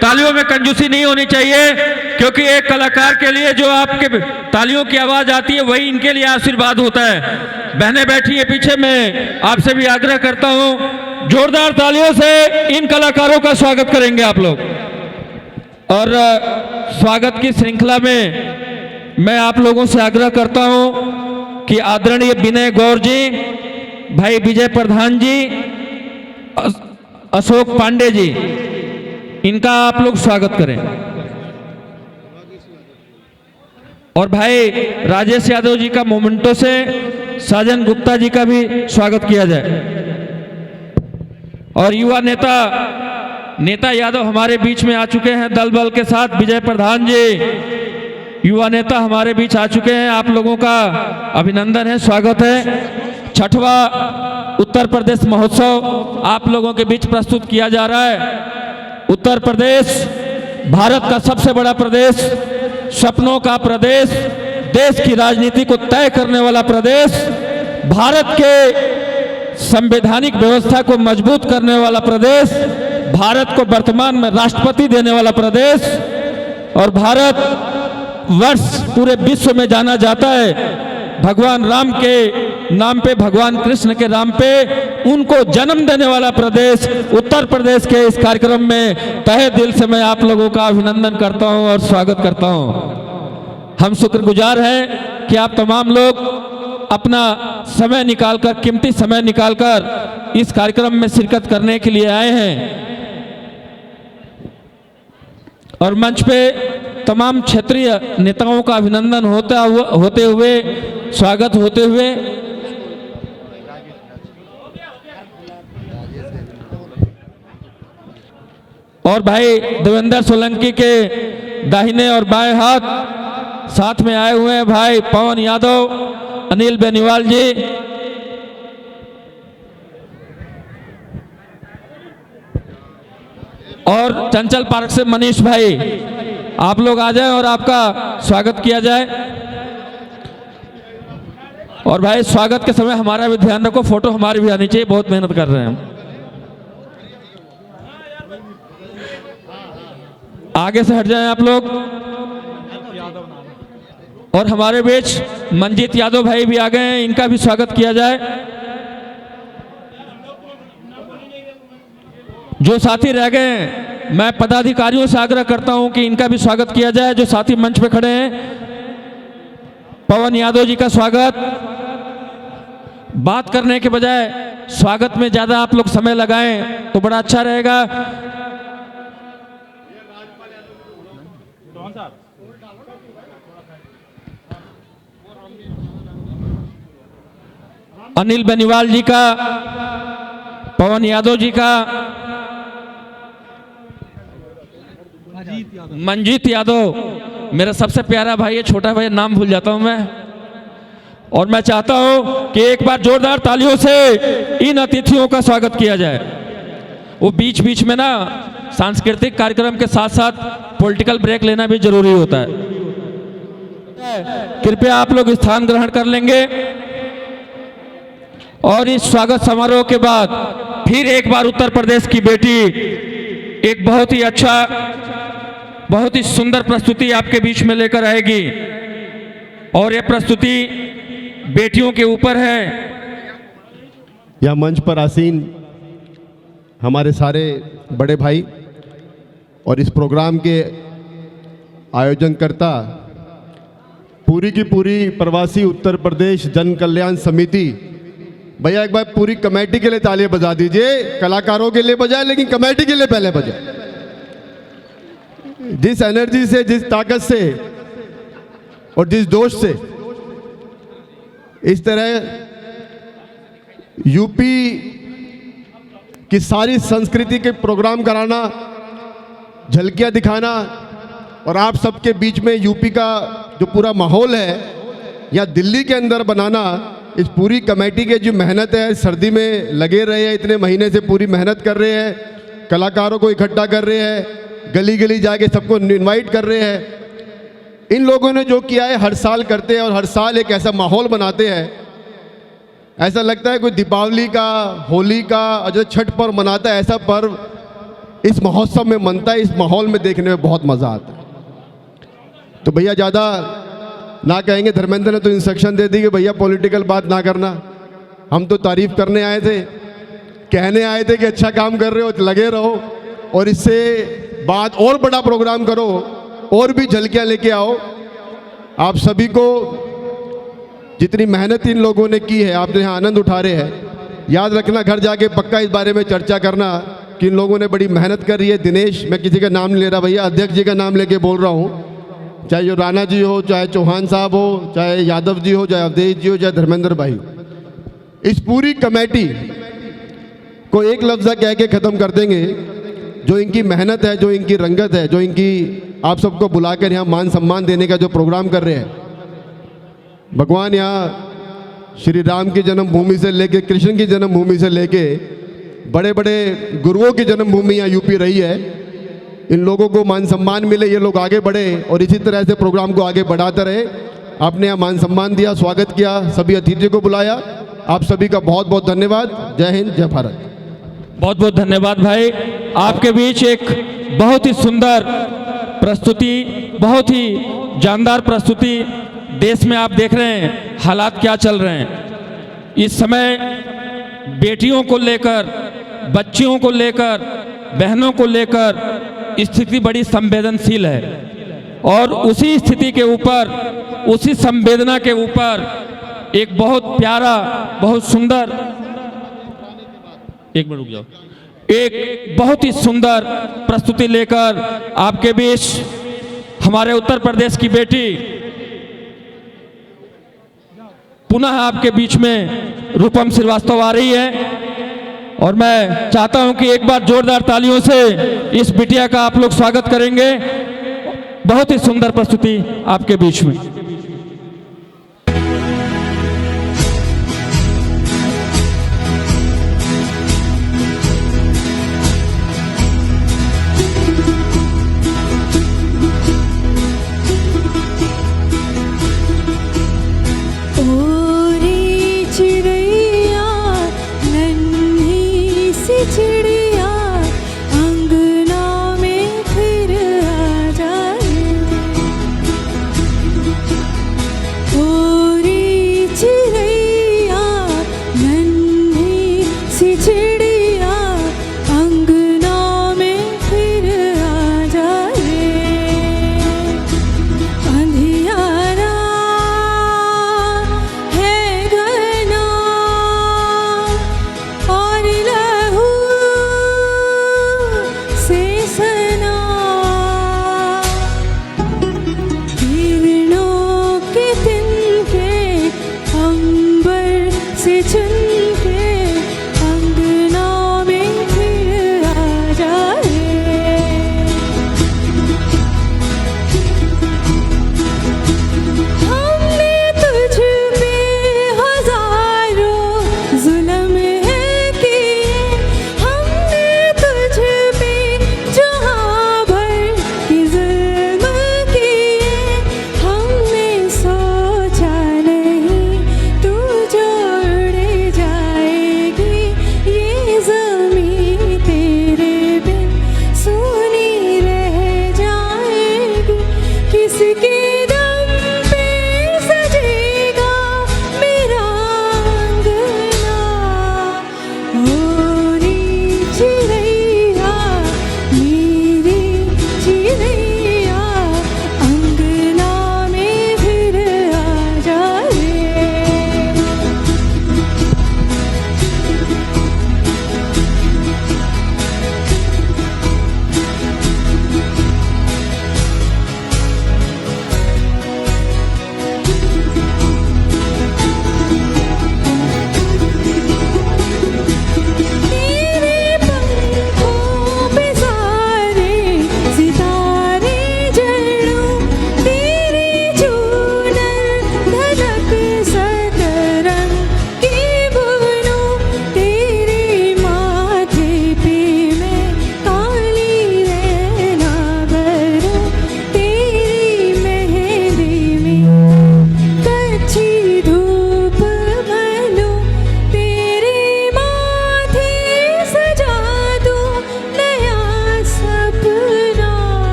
तालियों में कंजूसी नहीं होनी चाहिए, क्योंकि एक कलाकार के लिए जो आपके तालियों की आवाज आती है वही इनके लिए आशीर्वाद होता है। बहनें बैठी है पीछे, मैं आपसे भी आग्रह करता हूं जोरदार तालियों से इन कलाकारों का स्वागत करेंगे आप लोग। और स्वागत की श्रृंखला में मैं आप लोगों से आग्रह करता हूं कि आदरणीय विनय गौर जी, भाई विजय प्रधान जी, अशोक पांडे जी, इनका आप लोग स्वागत करें। और भाई राजेश यादव जी का मोमेंटो से साजन गुप्ता जी का भी स्वागत किया जाए। और युवा नेता यादव हमारे बीच में आ चुके हैं दल बल के साथ। विजय प्रधान जी युवा नेता हमारे बीच आ चुके हैं, आप लोगों का अभिनंदन है, स्वागत है। छठवां उत्तर प्रदेश महोत्सव आप लोगों के बीच प्रस्तुत किया जा रहा है। उत्तर प्रदेश भारत का सबसे बड़ा प्रदेश, सपनों का प्रदेश, देश की राजनीति को तय करने वाला प्रदेश, भारत के संवैधानिक व्यवस्था को मजबूत करने वाला प्रदेश, भारत को वर्तमान में राष्ट्रपति देने वाला प्रदेश, और भारत वर्ष पूरे विश्व में जाना जाता है भगवान राम के नाम पे, भगवान कृष्ण के नाम पे, उनको जन्म देने वाला प्रदेश उत्तर प्रदेश के इस कार्यक्रम में तहे दिल से मैं आप लोगों का अभिनंदन करता हूं और स्वागत करता हूं। हम शुक्रगुजार हैं कि आप तमाम लोग अपना समय निकालकर, कीमती समय निकालकर इस कार्यक्रम में शिरकत करने के लिए आए हैं। और मंच पे तमाम क्षेत्रीय नेताओं का अभिनंदन होते हुए स्वागत होते हुए और भाई देवेंद्र सोलंकी के दाहिने और बाएं हाथ साथ में आए हुए हैं भाई पवन यादव, अनिल बेनीवाल जी, और चंचल पार्क से मनीष भाई, आप लोग आ जाएं और आपका स्वागत किया जाए। और भाई स्वागत के समय हमारा भी ध्यान रखो, फोटो हमारी भी आनी चाहिए, बहुत मेहनत कर रहे हैं हम। आगे से हट जाएं आप लोग। और हमारे बीच मंजीत यादव भाई भी आ गए हैं, इनका भी स्वागत किया जाए। जो साथी रह गए हैं मैं पदाधिकारियों से आग्रह करता हूं कि इनका भी स्वागत किया जाए, जो साथी मंच पे खड़े हैं। पवन यादव जी का स्वागत। बात करने के बजाय स्वागत में ज्यादा आप लोग समय लगाएं तो बड़ा अच्छा रहेगा। अनिल बेनीवाल जी का, पवन यादव जी का, मंजीत यादव मेरा सबसे प्यारा भाई है, छोटा भाई, नाम भूल जाता हूं मैं। और मैं चाहता हूं कि एक बार जोरदार तालियों से इन अतिथियों का स्वागत किया जाए। वो बीच बीच में ना सांस्कृतिक कार्यक्रम के साथ साथ पॉलिटिकल ब्रेक लेना भी जरूरी होता है। कृपया आप लोग स्थान ग्रहण कर लेंगे। और इस स्वागत समारोह के बाद फिर एक बार उत्तर प्रदेश की बेटी एक बहुत ही अच्छा, बहुत ही सुंदर प्रस्तुति आपके बीच में लेकर आएगी। और यह प्रस्तुति बेटियों के ऊपर है। यह मंच पर आसीन हमारे सारे बड़े भाई और इस प्रोग्राम के आयोजनकर्ता, पूरी की पूरी प्रवासी उत्तर प्रदेश जन कल्याण समिति। भैया एक बार पूरी कमेटी के लिए तालियां बजा दीजिए। कलाकारों के लिए बजाए लेकिन कमेटी के लिए पहले बजाए। जिस एनर्जी से, जिस ताकत से और जिस जोश से इस तरह यूपी की सारी संस्कृति के प्रोग्राम कराना, झलकियां दिखाना और आप सबके बीच में यूपी का जो पूरा माहौल है या दिल्ली के अंदर बनाना, इस पूरी कमेटी के जो मेहनत है, सर्दी में लगे रहे हैं, इतने महीने से पूरी मेहनत कर रहे हैं, कलाकारों को इकट्ठा कर रहे हैं, गली गली जाके सबको इनवाइट कर रहे हैं। इन लोगों ने जो किया है हर साल करते हैं और हर साल एक ऐसा माहौल बनाते हैं ऐसा लगता है कोई दीपावली का, होली का और जो छठ पर्व मनाता है, ऐसा पर्व इस महोत्सव में मनता है। इस माहौल में देखने में बहुत मज़ा आता है। तो भैया ज़्यादा ना कहेंगे, धर्मेंद्र ने तो इंस्ट्रक्शन दे दी कि भैया पॉलिटिकल बात ना करना। हम तो तारीफ करने आए थे, कहने आए थे कि अच्छा काम कर रहे हो, लगे रहो और इससे बाद और बड़ा प्रोग्राम करो और भी झलकियाँ लेके आओ। आप सभी को जितनी मेहनत इन लोगों ने की है, आपने यहाँ आनंद उठा रहे हैं। याद रखना, घर जाके पक्का इस बारे में चर्चा करना कि इन लोगों ने बड़ी मेहनत करी है। दिनेश, मैं किसी का नाम नहीं ले रहा भैया, अध्यक्ष जी का नाम लेके बोल रहा हूँ, चाहे जो राणा जी हो, चाहे चौहान साहब हो, चाहे यादव जी हो, चाहे अवधेश जी हो, चाहे धर्मेंद्र भाई, इस पूरी कमेटी को एक लफ्ज़ कह के ख़त्म कर देंगे। जो इनकी मेहनत है, जो इनकी रंगत है, जो इनकी आप सबको बुलाकर यहाँ मान सम्मान देने का जो प्रोग्राम कर रहे हैं, भगवान यहाँ श्री राम की जन्मभूमि से लेके, कृष्ण की जन्मभूमि से लेके बड़े बड़े गुरुओं की जन्मभूमि यहाँ यूपी रही है। इन लोगों को मान सम्मान मिले, ये लोग आगे बढ़े और इसी तरह से प्रोग्राम को आगे बढ़ाते रहे। आपने यहाँ मान सम्मान दिया, स्वागत किया, सभी अतिथियों को बुलाया, आप सभी का बहुत बहुत धन्यवाद। जय हिंद, जय भारत। बहुत बहुत धन्यवाद भाई। आपके बीच एक बहुत ही सुंदर प्रस्तुति, बहुत ही जानदार प्रस्तुति। देश में आप देख रहे हैं हालात क्या चल रहे हैं इस समय, बेटियों को लेकर, बच्चियों को लेकर, बहनों को लेकर स्थिति बड़ी संवेदनशील है। और उसी स्थिति के ऊपर, उसी संवेदना के ऊपर एक बहुत प्यारा, बहुत सुंदर, एक मिनट रुक जाओ, एक बहुत ही सुंदर प्रस्तुति लेकर आपके बीच हमारे उत्तर प्रदेश की बेटी पुनः आपके बीच में रूपम श्रीवास्तव आ रही है। और मैं चाहता हूं कि एक बार जोरदार तालियों से इस बिटिया का आप लोग स्वागत करेंगे। बहुत ही सुंदर प्रस्तुति आपके बीच में। चिड़िया अंगना में फिर आ जाए।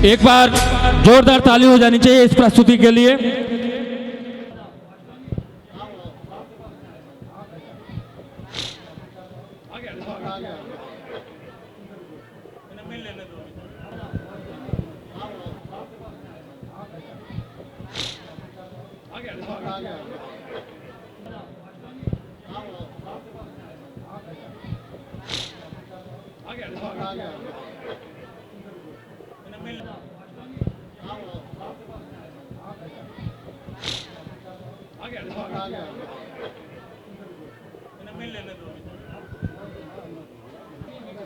एक बार जोरदार ताली हो जानी चाहिए इस प्रस्तुति के लिए।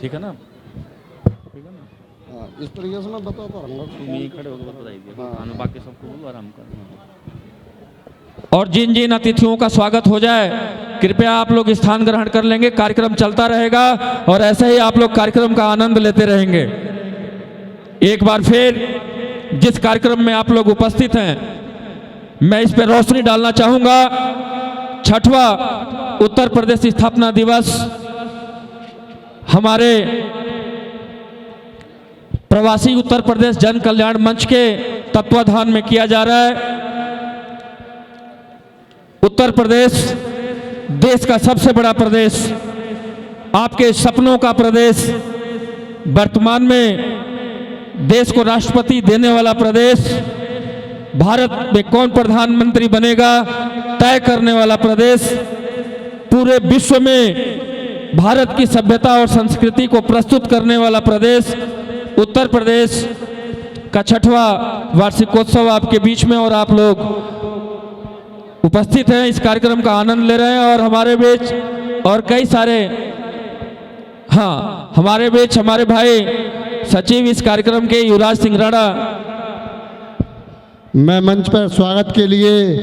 ठीक है ना? इस तरीके से मैं बताता रहूँगा। खड़े होकर बताइए, बाकी सबको आराम कर। और जिन जिन अतिथियों का स्वागत हो जाए कृपया आप लोग स्थान ग्रहण कर लेंगे। कार्यक्रम चलता रहेगा और ऐसे ही आप लोग कार्यक्रम का आनंद लेते रहेंगे। एक बार फिर जिस कार्यक्रम में आप लोग उपस्थित हैं मैं इस पर रोशनी डालना चाहूंगा। 6वां उत्तर प्रदेश स्थापना दिवस हमारे प्रवासी उत्तर प्रदेश जन कल्याण मंच के तत्वाधान में किया जा रहा है। उत्तर प्रदेश देश का सबसे बड़ा प्रदेश, आपके सपनों का प्रदेश, वर्तमान में देश को राष्ट्रपति देने वाला प्रदेश, भारत में कौन प्रधानमंत्री बनेगा तय करने वाला प्रदेश, पूरे विश्व में भारत की सभ्यता और संस्कृति को प्रस्तुत करने वाला प्रदेश उत्तर प्रदेश का 6वां वार्षिकोत्सव आपके बीच में और आप लोग उपस्थित हैं, इस कार्यक्रम का आनंद ले रहे हैं। और हमारे बीच और कई सारे हमारे बीच हमारे भाई सचिव इस कार्यक्रम के युवराज सिंह राणा। मैं मंच पर स्वागत के लिए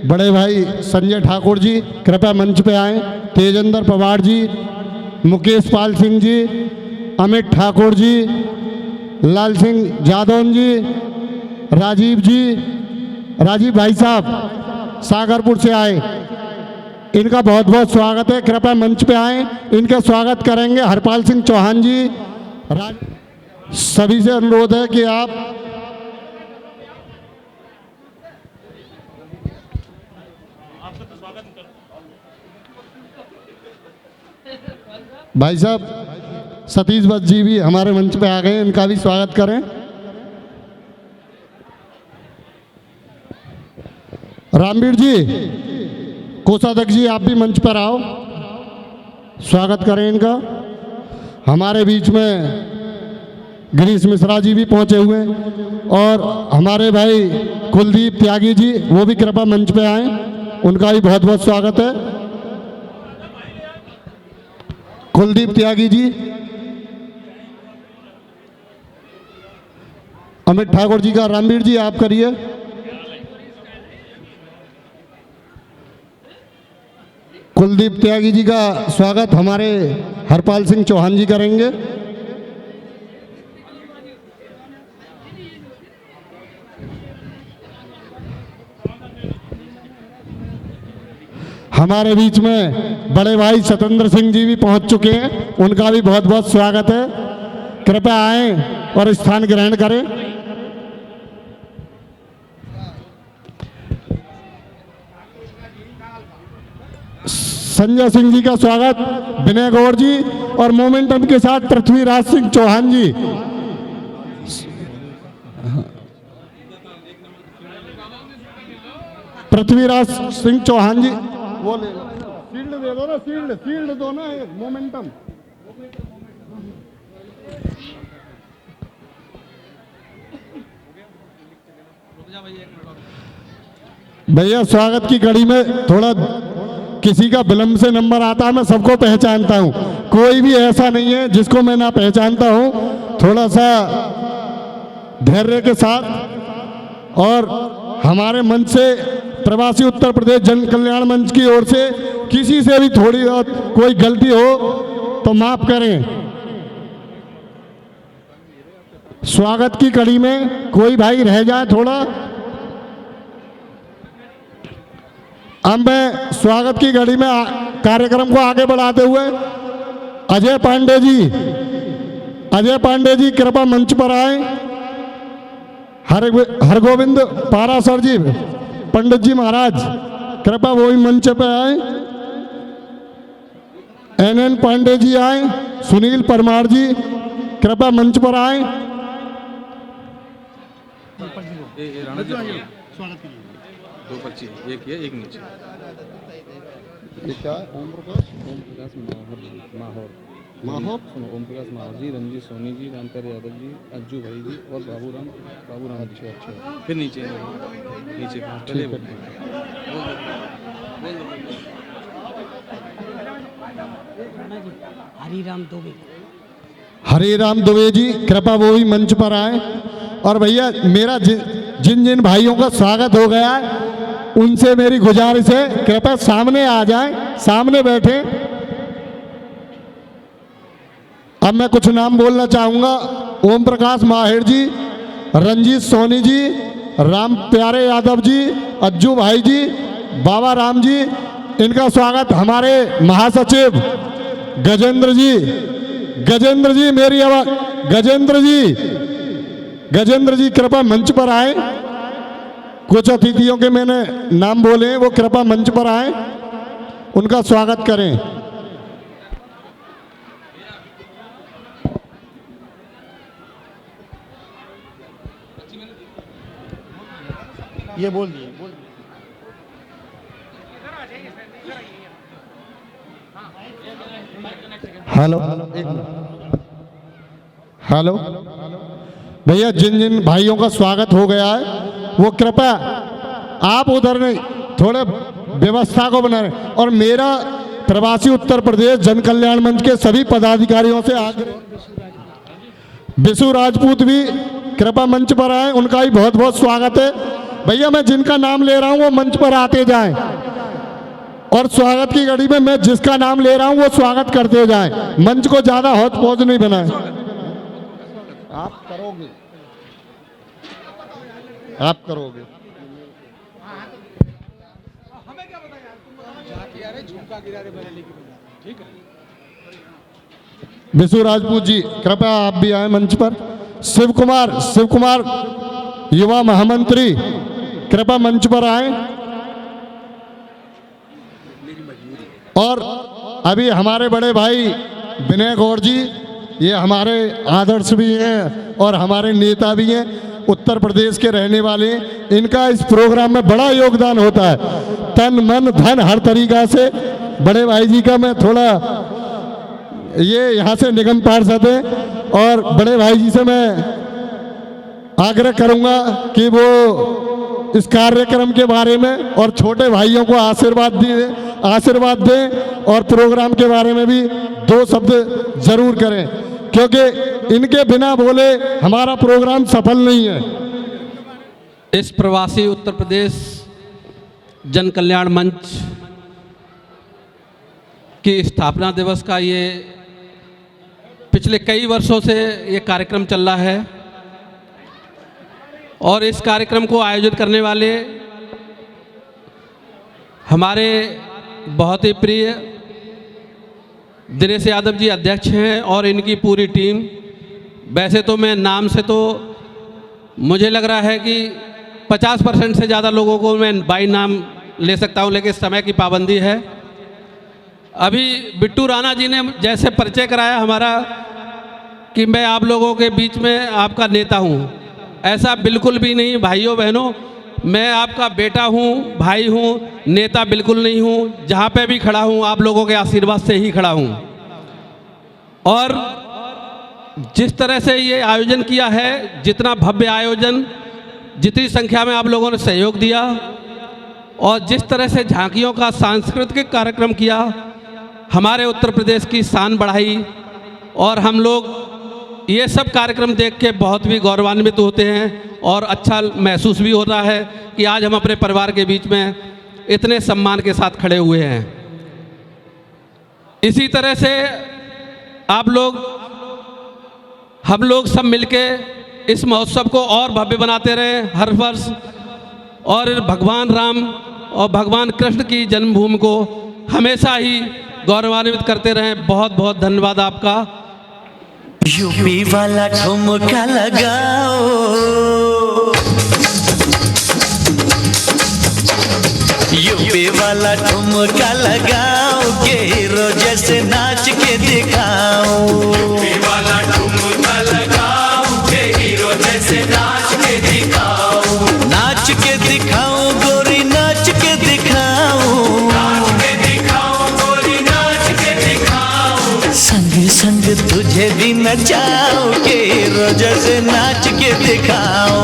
बड़े भाई संजय ठाकुर जी कृपया मंच पे आएं। तेजेंद्र पवार जी, मुकेश पाल सिंह जी, अमित ठाकुर जी, लाल सिंह जादौन जी, राजीव भाई साहब सागरपुर से आए, इनका बहुत बहुत स्वागत है। कृपया मंच पे आएं। इनका स्वागत करेंगे हरपाल सिंह चौहान जी। सभी से अनुरोध है कि आप भाई साहब सतीश बस जी भी हमारे मंच पे आ गए, इनका भी स्वागत करें। रामवीर जी, कोषाध्यक्ष जी आप भी मंच पर आओ, स्वागत करें इनका। हमारे बीच में गिरीश मिश्रा जी भी पहुंचे हुए हैं और हमारे भाई कुलदीप त्यागी जी वो भी कृपया मंच पे आए, उनका भी बहुत बहुत स्वागत है। कुलदीप त्यागी जी, अमित ठाकुर जी का रामवीर जी आप करिए। कुलदीप त्यागी जी का स्वागत हमारे हरपाल सिंह चौहान जी करेंगे। हमारे बीच में बड़े भाई सतेंद्र सिंह जी भी पहुंच चुके हैं, उनका भी बहुत बहुत स्वागत है। कृपया आएं और स्थान ग्रहण करें। संजय सिंह जी का स्वागत विनय गौड़ जी और मोमेंटम के साथ पृथ्वीराज सिंह चौहान जी। पृथ्वीराज सिंह चौहान जी वो ले लो, शील्ड दे दो ना, शील्ड दो ना, एक मोमेंटम। भैया स्वागत की कड़ी में थोड़ा किसी का विलंब से नंबर आता है, मैं सबको पहचानता हूं, कोई भी ऐसा नहीं है जिसको मैं ना पहचानता हूं। थोड़ा सा धैर्य के साथ। और हमारे मंच से प्रवासी उत्तर प्रदेश जन कल्याण मंच की ओर से किसी से भी थोड़ी बहुत कोई गलती हो तो माफ करें। स्वागत की कड़ी में कोई भाई रह जाए थोड़ा। अब मैं स्वागत की कड़ी में कार्यक्रम को आगे बढ़ाते हुए अजय पांडे जी कृपया मंच पर आए। हरगोविंद पारासर जी, पंडित जी महाराज कृपया वो ही मंच पे आए। NN पांडे जी आए, सुनील परमार जी कृपया मंच पर आए। दो पर्ची, एक ये एक नीचे। क्या ओम प्रकाश माहौर माहौर ओम प्रकाश माहौर जी, रंजीत सोनी जी, रामकर यादव जी, अज्जू भाई जी और बाबूराम अच्छा। फिर नीचे नीचे पहले हरिराम दुबे जी कृपया वो ही मंच पर आए। और भैया मेरा जिन जिन भाइयों का स्वागत हो गया है उनसे मेरी गुजारिश है कृपया सामने आ जाएं, सामने बैठे। अब मैं कुछ नाम बोलना चाहूंगा। ओम प्रकाश माहिर जी, रंजीत सोनी जी, राम प्यारे यादव जी, अज्जू भाई जी, बाबा राम जी, इनका स्वागत। हमारे महासचिव गजेंद्र जी मेरी आवाज, गजेंद्र जी कृपया मंच पर आए। कुछ अतिथियों के मैंने नाम बोले, वो कृपया मंच पर आए, उनका स्वागत करें। ये बोल दिए हेलो हेलो भैया, जिन जिन भाइयों का स्वागत हो गया है वो कृपया आप उधर नहीं, थोड़े व्यवस्था को बना रहे। और मेरा प्रवासी उत्तर प्रदेश जन कल्याण मंच के सभी पदाधिकारियों से आग्रह, बिशु राजपूत भी कृपया मंच पर आए, उनका भी बहुत बहुत स्वागत है। भैया मैं जिनका नाम ले रहा हूं वो मंच पर आते जाएं और स्वागत की घड़ी में मैं जिसका नाम ले रहा हूं वो स्वागत करते जाएं। मंच को ज्यादा हौच पौच नहीं बनाएं। आप करोगे, आप करोगे। बिशु राजपूत जी कृपया आप भी आए मंच पर। शिव कुमार युवा महामंत्री कृपया मंच पर आए। और अभी हमारे बड़े भाई विनय गौड़ जी, ये हमारे आदर्श भी हैं और हमारे नेता भी हैं, उत्तर प्रदेश के रहने वाले। इनका इस प्रोग्राम में बड़ा योगदान होता है, तन मन धन हर तरीका से। बड़े भाई जी का मैं थोड़ा, ये यहाँ से निगम पार्षद हैं और बड़े भाई जी से मैं आग्रह करूँगा कि वो इस कार्यक्रम के बारे में और छोटे भाइयों को आशीर्वाद दें और प्रोग्राम के बारे में भी दो शब्द जरूर करें, क्योंकि इनके बिना बोले हमारा प्रोग्राम सफल नहीं है। इस प्रवासी उत्तर प्रदेश जन कल्याण मंच की स्थापना दिवस का ये पिछले कई वर्षों से ये कार्यक्रम चल रहा है और इस कार्यक्रम को आयोजित करने वाले हमारे बहुत ही प्रिय दिनेश यादव जी अध्यक्ष हैं और इनकी पूरी टीम। वैसे तो मैं नाम से तो मुझे लग रहा है कि 50% से ज़्यादा लोगों को मैं बाई नाम ले सकता हूं, लेकिन समय की पाबंदी है। अभी बिट्टू राणा जी ने जैसे परिचय कराया हमारा कि मैं आप लोगों के बीच में आपका नेता हूं, ऐसा बिल्कुल भी नहीं भाइयों बहनों। मैं आपका बेटा हूं, भाई हूं, नेता बिल्कुल नहीं हूं। जहां पे भी खड़ा हूं आप लोगों के आशीर्वाद से ही खड़ा हूं। और जिस तरह से ये आयोजन किया है, जितना भव्य आयोजन, जितनी संख्या में आप लोगों ने सहयोग दिया और जिस तरह से झांकियों का सांस्कृतिक कार्यक्रम किया, हमारे उत्तर प्रदेश की शान बढ़ाई। और हम लोग ये सब कार्यक्रम देख के बहुत भी गौरवान्वित होते हैं और अच्छा महसूस भी हो रहा है कि आज हम अपने परिवार के बीच में इतने सम्मान के साथ खड़े हुए हैं। इसी तरह से आप लोग, हम लोग सब मिलके इस महोत्सव को और भव्य बनाते रहें हर वर्ष, और भगवान राम और भगवान कृष्ण की जन्मभूमि को हमेशा ही गौरवान्वित करते रहें। बहुत बहुत धन्यवाद आपका। यूपी वाला ठुमका लगाओ। वाला ठुमका लगाओ के हीरो जैसे नाच के दिखाओ। यूपी वाला ठुमका लगाओ के हीरो जैसे नाच के दिखाओ। नाच के दिखाओ गोरी नाच के दिखाओ। नाच के दिखाओ गोरी नाच के दिखाओ। संग संग तुझे भी नचाओ के हीरो जैसे नाच के दिखाओ।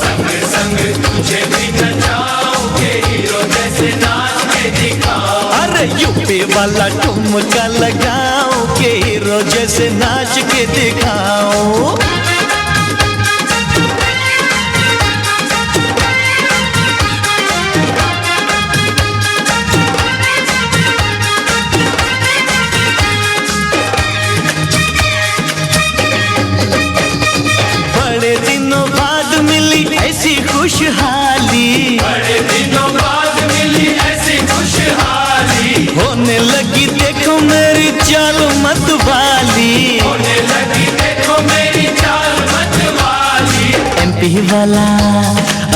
संग संग तुझे भी नचाओ के हीरो जैसे नाच के दिखाओ। अरे यूपी वाला ठुमका लगाओ के हीरो जैसे नाच के दिखाओ। बड़े दिनों बाद मिली ऐसी खुशहाली। बड़े दिनों बाद मिली ऐसी खुशहाली। होने लगी देखो मेरी चाल मत वाली। होने लगी देखो मेरी चाल मत वाली। एमपी वाला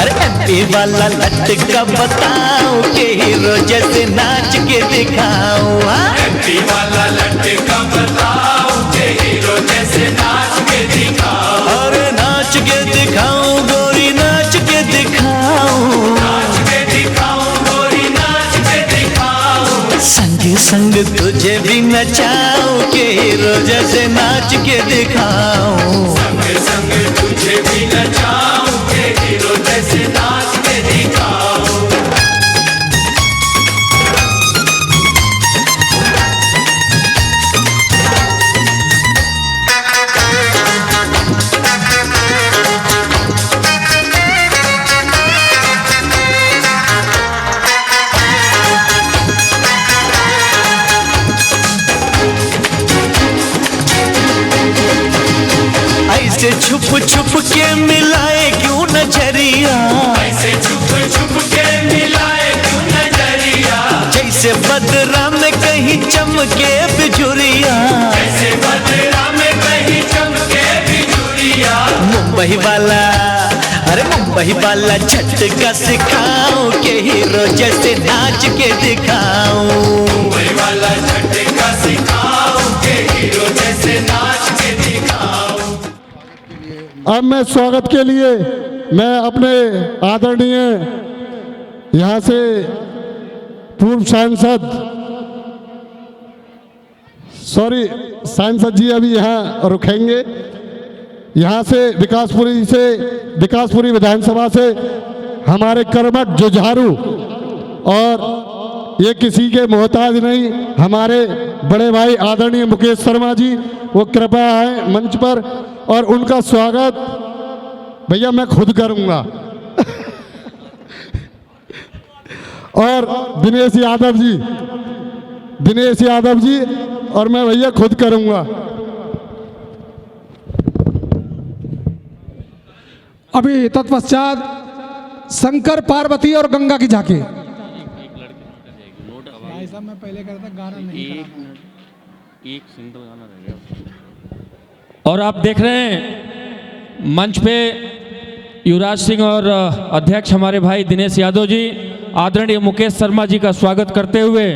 अरे एमपी वाला लटका बताओ के हीरो जैसे नाच के दिखाओ। एमपी वाला लटका बताओ के हीरो जैसे नाच के दिखाओ। अरे नाच के दिखाओ गोरी नाच के दिखाओ। नाच के दिखाओ गोरी नाच के दिखाओ। संग संग तुझे भी नचाओ के हीरो जैसे नाच के दिखाओ। संग संग तुझे भी नचाओ के हीरो जैसे नाच के दिखाओ। ऐसे छुप छुप के मिलाए क्यों नजरिया। ऐसे छुप छुप के मिलाए क्यों नजरिया। जैसे बदरा में कहीं चमके बिजुरिया। जैसे बदरा में कहीं चमके बिजुरिया। मुंबई वाला अरे मुंबई वाला झटका सिखाओ के हीरो जैसे नाच के दिखाओ। मुंबई वाला झटका सिखाओ के हीरो जैसे नाच के दिखाओ। अब मैं स्वागत के लिए मैं अपने आदरणीय यहाँ से पूर्व सांसद जी अभी यहाँ रुकेंगे। यहाँ से विकासपुरी विधानसभा से हमारे कर्मठ जुझारू और ये किसी के मोहताज नहीं हमारे बड़े भाई आदरणीय मुकेश शर्मा जी वो कृपया आए मंच पर और उनका स्वागत भैया मैं खुद करूंगा। और दिनेश यादव जी और मैं भैया खुद करूंगा। अभी तत्पश्चात शंकर पार्वती और गंगा की झांकी। भाई साहब मैं पहले करता गाना नहीं एक सिंगल गाना रह गया। और आप देख रहे हैं मंच पे युवराज सिंह और अध्यक्ष हमारे भाई दिनेश यादव जी आदरणीय मुकेश शर्मा जी का स्वागत करते हुए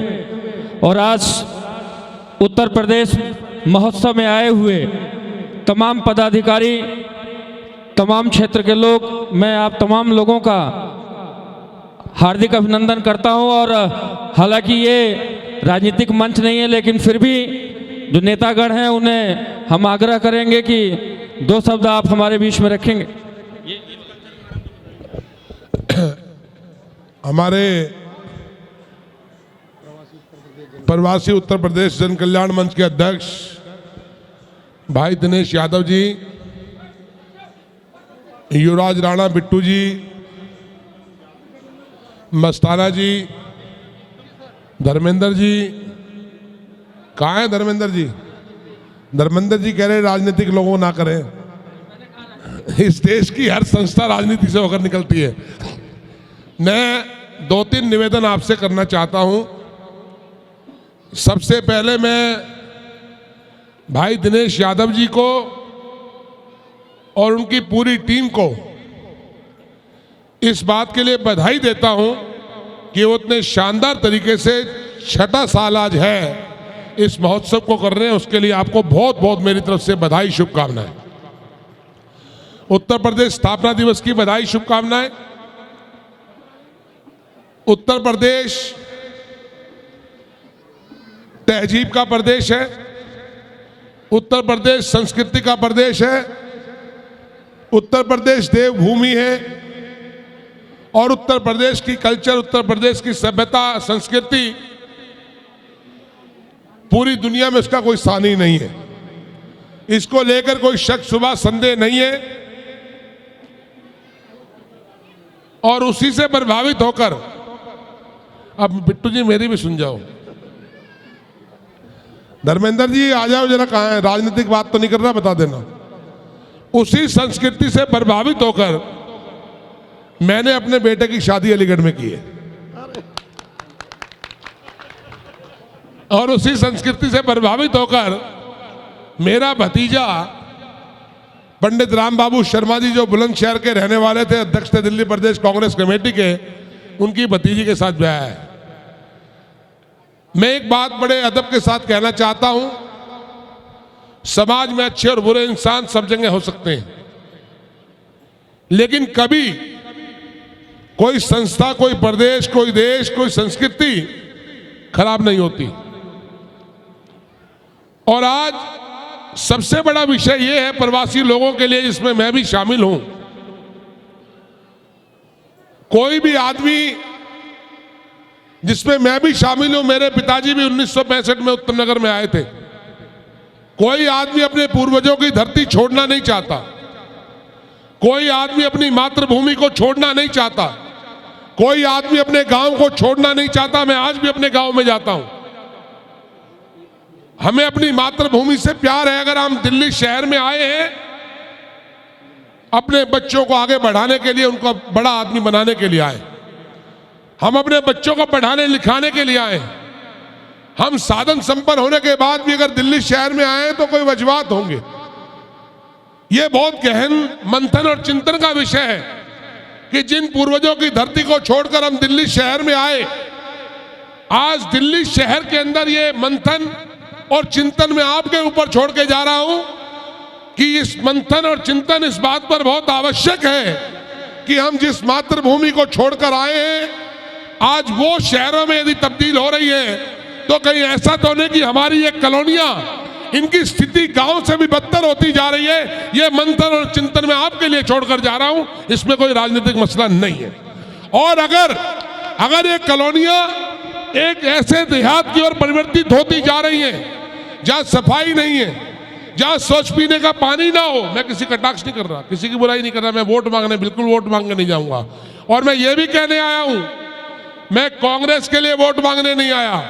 और आज उत्तर प्रदेश महोत्सव में आए हुए तमाम पदाधिकारी तमाम क्षेत्र के लोग मैं आप तमाम लोगों का हार्दिक अभिनंदन करता हूं। और हालांकि ये राजनीतिक मंच नहीं है लेकिन फिर भी जो नेतागण हैं उन्हें हम आग्रह करेंगे कि दो शब्द आप हमारे बीच में रखेंगे। हमारे प्रवासी उत्तर प्रदेश जन कल्याण मंच के अध्यक्ष भाई दिनेश यादव जी, युवराज राणा बिट्टू जी, मस्ताना जी, धर्मेंद्र जी, कहाँ है धर्मेंद्र जी? धर्मेंद्र जी कह रहे राजनीतिक लोगों ना करें। इस देश की हर संस्था राजनीति से होकर निकलती है। मैं 2-3 निवेदन आपसे करना चाहता हूं। सबसे पहले मैं भाई दिनेश यादव जी को और उनकी पूरी टीम को इस बात के लिए बधाई देता हूं कि वो इतने शानदार तरीके से छठा साल आज है इस महोत्सव को कर रहे हैं, उसके लिए आपको बहुत बहुत मेरी तरफ से बधाई, शुभकामनाएं। उत्तर प्रदेश स्थापना दिवस की बधाई, शुभकामनाएं। उत्तर प्रदेश तहजीब का प्रदेश है, उत्तर प्रदेश संस्कृति का प्रदेश है, उत्तर प्रदेश देवभूमि है और उत्तर प्रदेश की कल्चर, उत्तर प्रदेश की सभ्यता, संस्कृति पूरी दुनिया में उसका कोई सानी नहीं है। इसको लेकर कोई शक शुबा संदेह नहीं है। और उसी से प्रभावित होकर, अब बिट्टू जी मेरी भी सुन जाओ, धर्मेंद्र जी आ जाओ जरा, कहाँ है? राजनीतिक बात तो नहीं कर रहा, बता देना। उसी संस्कृति से प्रभावित होकर मैंने अपने बेटे की शादी अलीगढ़ में की है और उसी संस्कृति से प्रभावित होकर मेरा भतीजा पंडित राम बाबू शर्मा जी, जो बुलंदशहर के रहने वाले थे, अध्यक्ष थे दिल्ली प्रदेश कांग्रेस कमेटी के, उनकी भतीजी के साथ ब्याह है। मैं एक बात बड़े अदब के साथ कहना चाहता हूं, समाज में अच्छे और बुरे इंसान सब जगह हो सकते हैं, लेकिन कभी कोई संस्था, कोई प्रदेश, कोई देश, कोई संस्कृति खराब नहीं होती। और आज सबसे बड़ा विषय यह है प्रवासी लोगों के लिए, जिसमें मैं भी शामिल हूं, कोई भी आदमी, जिसमें मैं भी शामिल हूं, मेरे पिताजी भी 1965 में उत्तम नगर में आए थे। कोई आदमी अपने पूर्वजों की धरती छोड़ना नहीं चाहता, कोई आदमी अपनी मातृभूमि को छोड़ना नहीं चाहता, कोई आदमी अपने गांव को छोड़ना नहीं चाहता। मैं आज भी अपने गांव में जाता हूं। हमें अपनी मातृभूमि से प्यार है। अगर हम दिल्ली शहर में आए हैं अपने बच्चों को आगे बढ़ाने के लिए, उनको बड़ा आदमी बनाने के लिए आए, हम अपने बच्चों को पढ़ाने लिखाने के लिए आए। हम साधन संपन्न होने के बाद भी अगर दिल्ली शहर में आए तो कोई वजूहात होंगे। यह बहुत गहन मंथन और चिंतन का विषय है कि जिन पूर्वजों की धरती को छोड़कर हम दिल्ली शहर में आए, आज दिल्ली शहर के अंदर ये मंथन और चिंतन मैं आपके ऊपर छोड़ के जा रहा हूं कि इस मंथन और चिंतन इस बात पर बहुत आवश्यक है कि हम जिस मातृभूमि को छोड़कर आए हैं, आज वो शहरों में यदि तब्दील हो रही है तो कहीं ऐसा तो नहीं कि हमारी ये कॉलोनियां, इनकी स्थिति गांव से भी बदतर होती जा रही है। ये मंथन और चिंतन मैं आपके लिए छोड़कर जा रहा हूं, इसमें कोई राजनीतिक मसला नहीं है। और अगर ये कॉलोनियां एक ऐसे देहात की ओर परिवर्तित होती जा रही हैं जहां सफाई नहीं है, जहां शौच पीने का पानी ना हो, मैं किसी कटाक्ष नहीं कर रहा, किसी की बुराई नहीं कर रहा, मैं वोट मांगने, बिल्कुल वोट मांगने नहीं जाऊंगा। और मैं ये भी कहने आया हूं, मैं कांग्रेस के लिए वोट मांगने नहीं आया,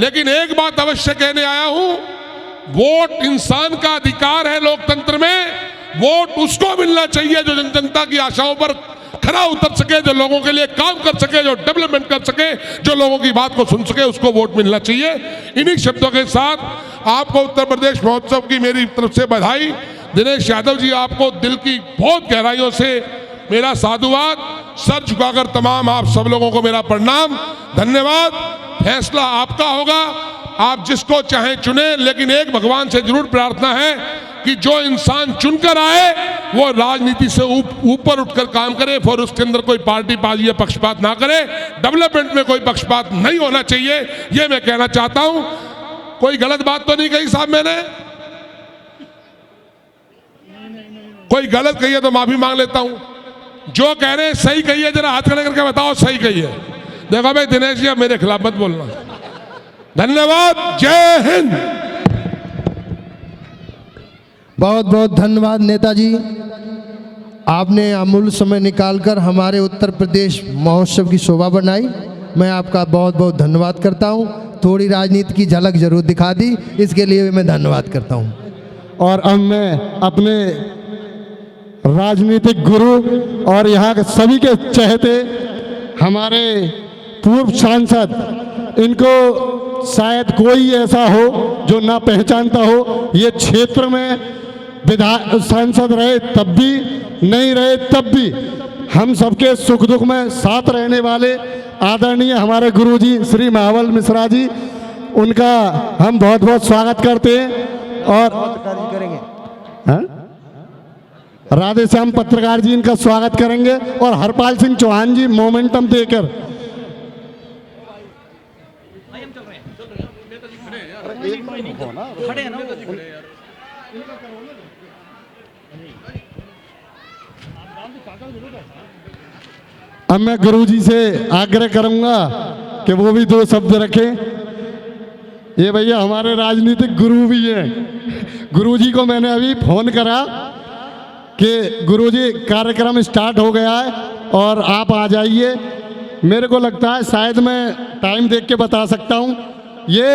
लेकिन एक बात अवश्य कहने आया हूं, वोट इंसान का अधिकार है। लोकतंत्र में वोट उसको मिलना चाहिए जो जनता की आशाओं पर खरा उतर सके, जो लोगों के लिए काम कर सके, जो डेवलपमेंट कर सके, जो लोगों की बात को सुन सके, उसको वोट मिलना चाहिए। इन्हीं शब्दों के साथ आपको उत्तर प्रदेश महोत्सव की मेरी तरफ से बधाई। दिनेश यादव जी, आपको दिल की बहुत गहराइयों से मेरा साधुवाद, सर झुकाकर तमाम आप सब लोगों को मेरा प्रणाम, धन्यवाद। फैसला आपका होगा, आप जिसको चाहें चुने, लेकिन एक भगवान से जरूर प्रार्थना है कि जो इंसान चुनकर आए वो राजनीति से ऊपर उठकर काम करे, फिर उसके अंदर कोई पार्टी बाजी या पक्षपात ना करे। डेवलपमेंट में कोई पक्षपात नहीं होना चाहिए, ये मैं कहना चाहता हूं। कोई गलत बात तो नहीं कही साहब मैंने? कोई गलत कही है तो माफी मांग लेता हूं। जो कह रहे हैं सही कही है, जरा हाथ खड़े करके बताओ सही कही है। देखो भाई दिनेश जी, अब मेरे खिलाफ मत बोलना। धन्यवाद, जय हिंद। बहुत बहुत धन्यवाद नेताजी, आपने अमूल्य समय निकालकर हमारे उत्तर प्रदेश महोत्सव की शोभा बनाई। मैं आपका बहुत बहुत धन्यवाद करता हूं। थोड़ी राजनीति की झलक जरूर दिखा दी, इसके लिए मैं धन्यवाद करता हूं। और अब मैं अपने राजनीतिक गुरु और यहाँ के सभी के चहेते हमारे पूर्व सांसद, इनको शायद कोई ऐसा हो जो ना पहचानता हो। ये क्षेत्र में सांसद रहे तब भी, नहीं रहे तब भी, हम सबके सुख दुख में साथ रहने वाले आदरणीय हमारे गुरुजी श्री महाबल मिश्रा जी, उनका हम बहुत बहुत स्वागत करते हैं। और हाँ? राधे श्याम पत्रकार जी इनका स्वागत करेंगे और हरपाल सिंह चौहान जी मोमेंटम देकर अब मैं गुरुजी से आग्रह करूंगा कि वो भी 2 शब्द रखें। ये भैया हमारे राजनीतिक गुरु भी हैं। गुरुजी को मैंने अभी फोन करा कि गुरुजी कार्यक्रम स्टार्ट हो गया है और आप आ जाइए। मेरे को लगता है शायद मैं टाइम देख के बता सकता हूँ, ये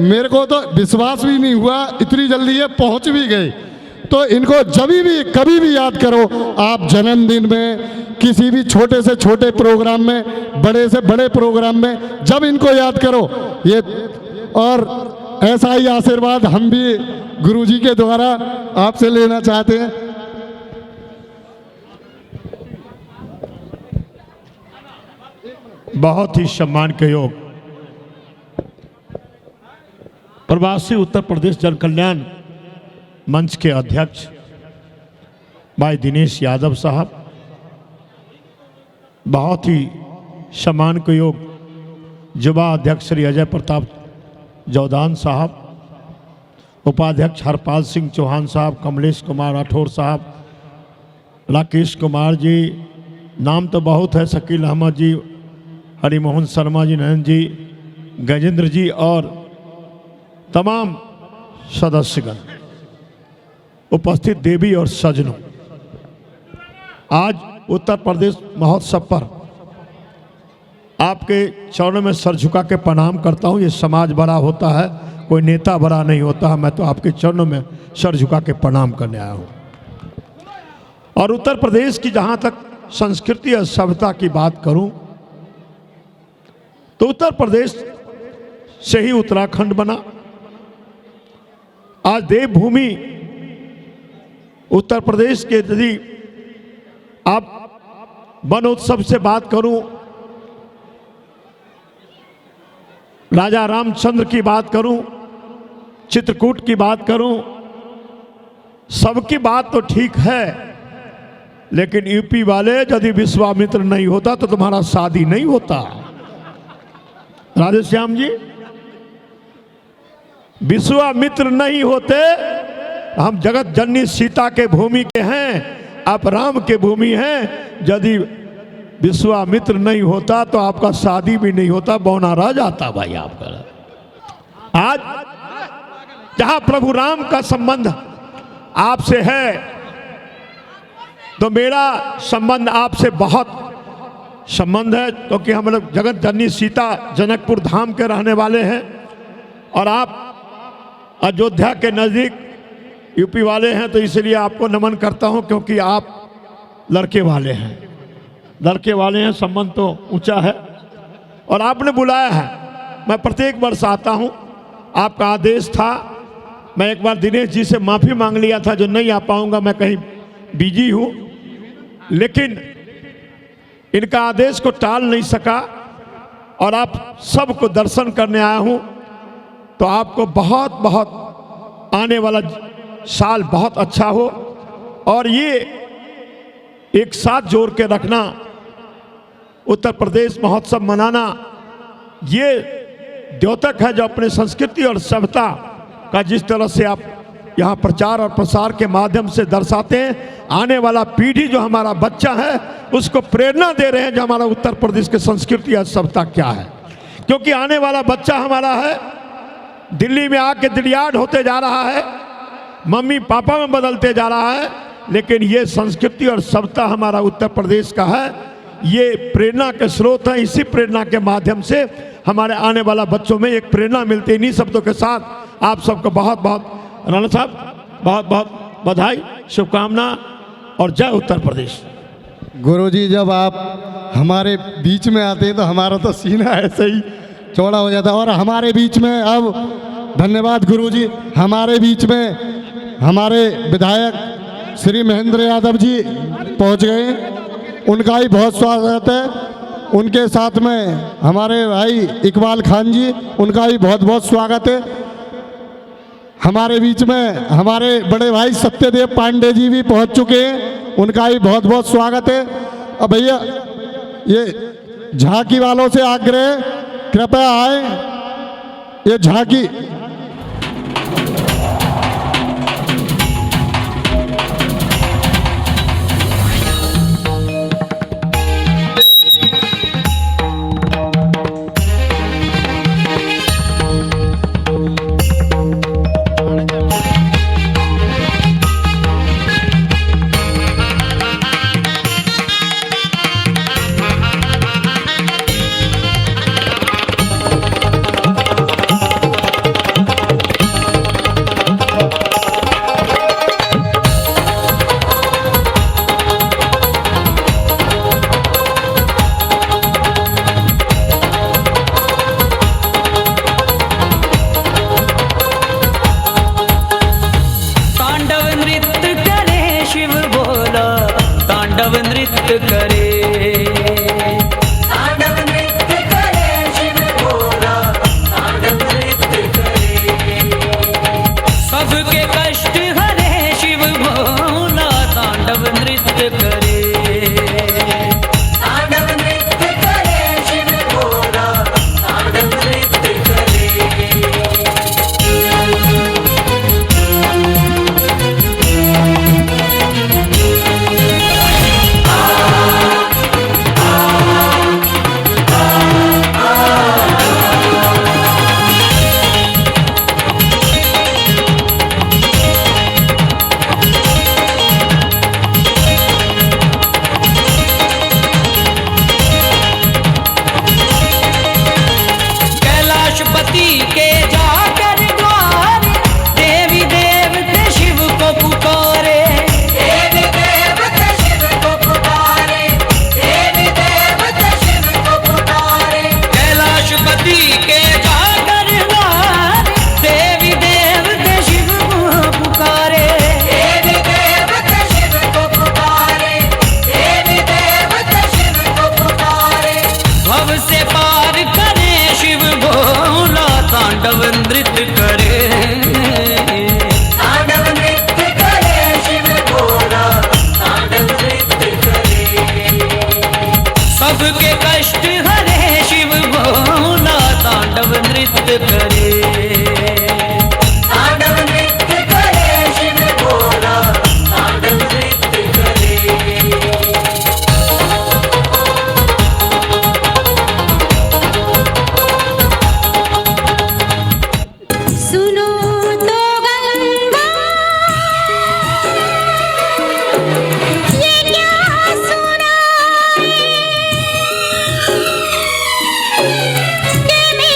मेरे को तो विश्वास भी नहीं हुआ इतनी जल्दी ये पहुँच भी गए। तो इनको जब भी कभी भी याद करो, आप जन्मदिन में, किसी भी छोटे से छोटे प्रोग्राम में, बड़े से बड़े प्रोग्राम में, जब इनको याद करो ये। और ऐसा ही आशीर्वाद हम भी गुरुजी के द्वारा आपसे लेना चाहते हैं। बहुत ही सम्मान के योग प्रवासी उत्तर प्रदेश जन कल्याण मंच के अध्यक्ष भाई दिनेश यादव साहब, बहुत ही सम्मान के योग युवा अध्यक्ष श्री अजय प्रताप जौदान साहब, उपाध्यक्ष हरपाल सिंह चौहान साहब, कमलेश कुमार राठौर साहब, राकेश कुमार जी, नाम तो बहुत है, शकील अहमद जी, हरिमोहन शर्मा जी, नयन जी, गजेंद्र जी और तमाम सदस्यगण, उपस्थित देवी और सजनों, आज उत्तर प्रदेश महोत्सव पर आपके चरणों में सर झुका के प्रणाम करता हूँ। ये समाज बड़ा होता है, कोई नेता बड़ा नहीं होता है। मैं तो आपके चरणों में सर झुका के प्रणाम करने आया हूँ। और उत्तर प्रदेश की जहाँ तक संस्कृति और सभ्यता की बात करूँ तो उत्तर प्रदेश से ही उत्तराखंड बना। आज देवभूमि उत्तर प्रदेश के, यदि आप वन उत्सव से बात करूं, राजा रामचंद्र की बात करूं, चित्रकूट की बात करूं, सबकी बात तो ठीक है, लेकिन यूपी वाले यदि विश्वामित्र नहीं होता तो तुम्हारा शादी नहीं होता। राधे श्याम जी, विश्वामित्र नहीं होते, हम जगत जननी सीता के भूमि के हैं, आप राम के भूमि हैं। यदि विश्वामित्र नहीं होता तो आपका शादी भी नहीं होता, बौना रह जाता भाई आपका। आज जहां प्रभु राम का संबंध आपसे है तो मेरा संबंध आपसे बहुत संबंध है, क्योंकि हम लोग जगत जननी सीता जनकपुर धाम के रहने वाले हैं और आप अयोध्या के नज़दीक यूपी वाले हैं, तो इसलिए आपको नमन करता हूं, क्योंकि आप लड़के वाले हैं, लड़के वाले हैं, संबंध तो ऊंचा है और आपने बुलाया है। मैं प्रत्येक वर्ष आता हूं, आपका आदेश था। मैं एक बार दिनेश जी से माफ़ी मांग लिया था, जो नहीं आ पाऊंगा, मैं कहीं बिजी हूं, लेकिन इनका आदेश को टाल नहीं सका और आप सबको दर्शन करने आया हूं। तो आपको बहुत बहुत आने वाला साल बहुत अच्छा हो और ये एक साथ जोड़ के रखना, उत्तर प्रदेश महोत्सव मनाना, ये द्योतक है जो अपने संस्कृति और सभ्यता का जिस तरह से आप यहाँ प्रचार और प्रसार के माध्यम से दर्शाते हैं, आने वाला पीढ़ी जो हमारा बच्चा है उसको प्रेरणा दे रहे हैं जो हमारा उत्तर प्रदेश की संस्कृति और सभ्यता क्या है। क्योंकि आने वाला बच्चा हमारा है दिल्ली में आके दिलियाड होते जा रहा है, मम्मी पापा में बदलते जा रहा है, लेकिन ये संस्कृति और सभ्यता हमारा उत्तर प्रदेश का है। ये प्रेरणा के स्रोत हैं। इसी प्रेरणा के माध्यम से हमारे आने वाला बच्चों में एक प्रेरणा मिलती है। इन्हीं शब्दों के साथ आप सबको बहुत बहुत राणा साहब बहुत बहुत बधाई, शुभकामना और जय उत्तर प्रदेश। गुरुजी, जब आप हमारे बीच में आते हैं तो हमारा तो सीना ऐसे ही चौड़ा हो जाता है। और हमारे बीच में अब, धन्यवाद गुरुजी, हमारे बीच में हमारे विधायक श्री महेंद्र यादव जी पहुंच गए, उनका ही बहुत स्वागत है। उनके साथ में हमारे भाई इकबाल खान जी, उनका भी बहुत बहुत स्वागत है। हमारे बीच में हमारे बड़े भाई सत्यदेव पांडे जी भी पहुंच चुके हैं, उनका भी बहुत बहुत स्वागत है। अब भैया ये झांकी वालों से आग्रह, कृपया आए, ये झांकी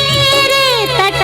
मेरे तट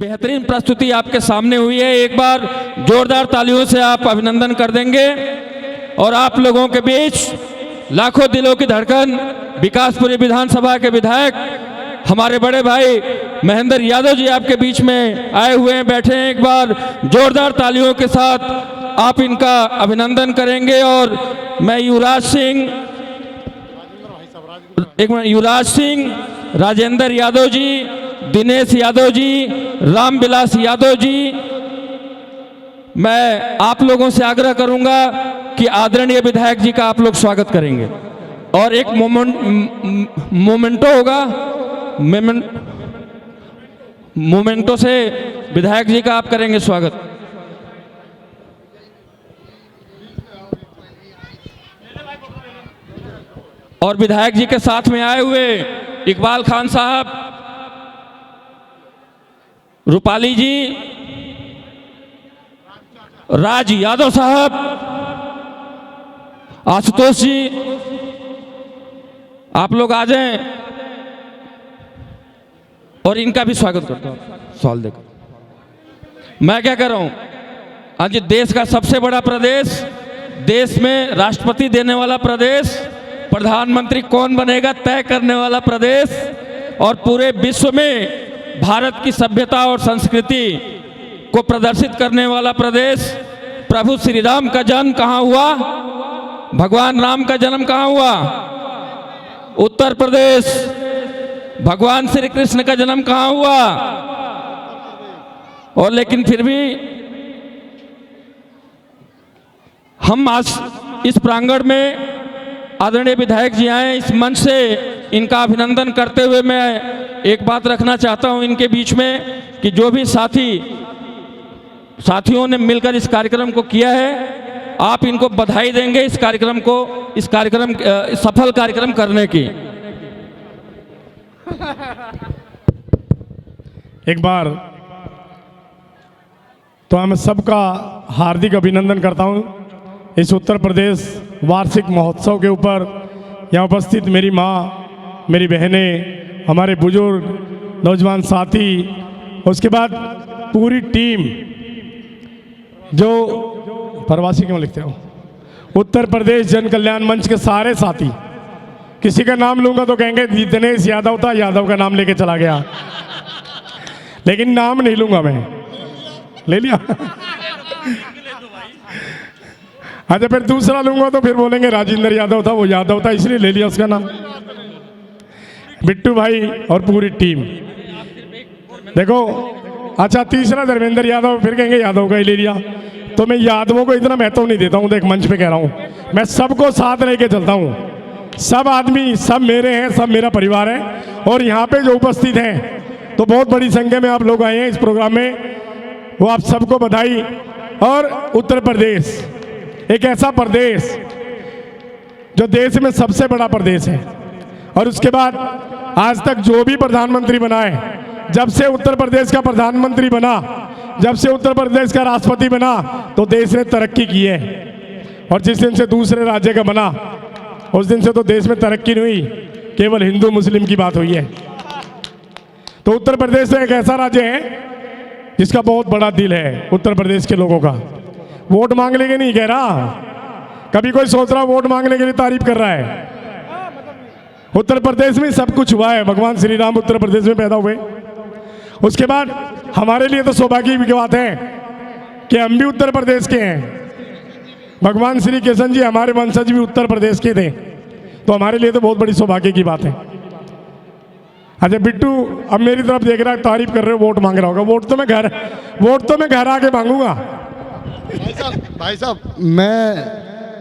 बेहतरीन प्रस्तुति आपके सामने हुई है। एक बार जोरदार तालियों से आप अभिनंदन कर देंगे। और आप लोगों के बीच लाखों दिलों की धड़कन विकासपुरी विधानसभा के विधायक हमारे बड़े भाई महेंद्र यादव जी आपके बीच में आए हुए हैं, बैठे हैं। एक बार जोरदार तालियों के साथ आप इनका अभिनंदन करेंगे। और मैं युवराज सिंह, राजेंद्र यादव जी, दिनेश यादव जी, रामविलास यादव जी, मैं आप लोगों से आग्रह करूंगा कि आदरणीय विधायक जी का आप लोग स्वागत करेंगे। और एक मोमेंटो होगा, मोमेंटो से विधायक जी का आप करेंगे स्वागत। और विधायक जी के साथ में आए हुए इकबाल खान साहब, रूपाली जी, राज यादव साहब, आशुतोष जी, आप लोग आ जाएं और इनका भी स्वागत करता हूं सवाल देकर। मैं क्या कर रहा हूं, आज देश का सबसे बड़ा प्रदेश, देश में राष्ट्रपति देने वाला प्रदेश, प्रधानमंत्री कौन बनेगा तय करने वाला प्रदेश, और पूरे विश्व में भारत की सभ्यता और संस्कृति को प्रदर्शित करने वाला प्रदेश। प्रभु श्री राम का जन्म कहाँ हुआ, भगवान राम का जन्म कहाँ हुआ, उत्तर प्रदेश। भगवान श्री कृष्ण का जन्म कहाँ हुआ, और लेकिन फिर भी हम आज इस प्रांगण में आदरणीय विधायक जी आए, इस मंच से इनका अभिनंदन करते हुए मैं एक बात रखना चाहता हूं इनके बीच में कि जो भी साथियों ने मिलकर इस कार्यक्रम को किया है, आप इनको बधाई देंगे इस सफल कार्यक्रम करने की। एक बार तो मैं सबका हार्दिक अभिनंदन करता हूं इस उत्तर प्रदेश वार्षिक महोत्सव के ऊपर। यहाँ उपस्थित मेरी माँ, मेरी बहनें, हमारे बुजुर्ग, नौजवान साथी, उसके बाद पूरी टीम जो प्रवासी क्यों लिखते हो, उत्तर प्रदेश जन कल्याण मंच के सारे साथी। किसी का नाम लूंगा तो कहेंगे दिनेश यादव था, यादव का नाम लेके चला गया, लेकिन नाम नहीं लूंगा मैं, ले लिया। अच्छा फिर दूसरा लूंगा तो फिर बोलेंगे राजेंद्र यादव था, वो यादव था इसलिए ले लिया उसका नाम। बिट्टू भाई और पूरी टीम देखो। अच्छा तीसरा धर्मेंद्र यादव, फिर कहेंगे यादव का ही ले लिया। तो मैं यादवों को इतना महत्व नहीं देता हूँ, देख मंच पे कह रहा हूँ, मैं सबको साथ लेके चलता हूँ। सब आदमी सब मेरे हैं, सब मेरा परिवार है। और यहाँ पे जो उपस्थित हैं तो बहुत बड़ी संख्या में आप लोग आए हैं इस प्रोग्राम में, वो आप सबको बधाई। और उत्तर प्रदेश एक ऐसा प्रदेश जो देश में सबसे बड़ा प्रदेश है, और उसके बाद आज तक जो भी प्रधानमंत्री बना है, जब से उत्तर प्रदेश का प्रधानमंत्री बना, जब से उत्तर प्रदेश का राष्ट्रपति बना, तो देश ने तरक्की की है। और जिस दिन से दूसरे राज्य का बना, उस दिन से तो देश में तरक्की नहीं हुई, केवल हिंदू मुस्लिम की बात हुई है। तो उत्तर प्रदेश एक ऐसा राज्य है जिसका बहुत बड़ा दिल है उत्तर प्रदेश के लोगों का। वोट मांगने के नहीं कह रहा, कभी कोई सोच रहा वोट मांगने के लिए तारीफ कर रहा है। उत्तर प्रदेश में सब कुछ हुआ है, भगवान श्री राम उत्तर प्रदेश में पैदा हुए। उसके बाद हमारे लिए तो सौभाग्य की बात है कि हम भी उत्तर प्रदेश के हैं। भगवान श्री कृष्ण जी हमारे वंशज भी उत्तर प्रदेश के थे, तो हमारे लिए तो बहुत बड़ी सौभाग्य की बात है। अच्छा बिट्टू अब मेरी तरफ देख रहा है, तारीफ कर रहे हो, वोट मांग रहा होगा। वोट तो मैं घर आके मांगूंगा। भाई साहब मैं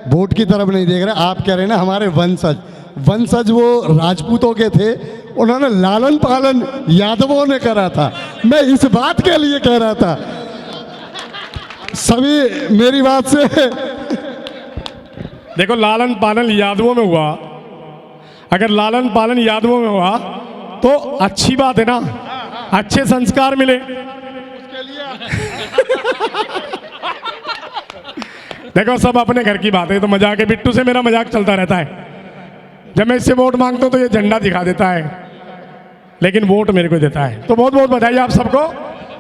वोट की तरफ नहीं देख रहा, आप कह रहे हैं ना हमारे वंशज वो राजपूतों के थे, उन्होंने लालन पालन यादवों ने करा था, मैं इस बात के लिए कह रहा था। सभी मेरी बात से देखो, लालन पालन यादवों में हुआ, अगर लालन पालन यादवों में हुआ तो अच्छी बात है ना, अच्छे संस्कार मिले। देखो सब अपने घर की बात है, तो मजाक है। बिट्टू से मेरा मजाक चलता रहता है, जब मैं इससे वोट मांगता हूं तो ये झंडा दिखा देता है, लेकिन वोट मेरे को देता है। तो बहुत बहुत बधाई आप सबको।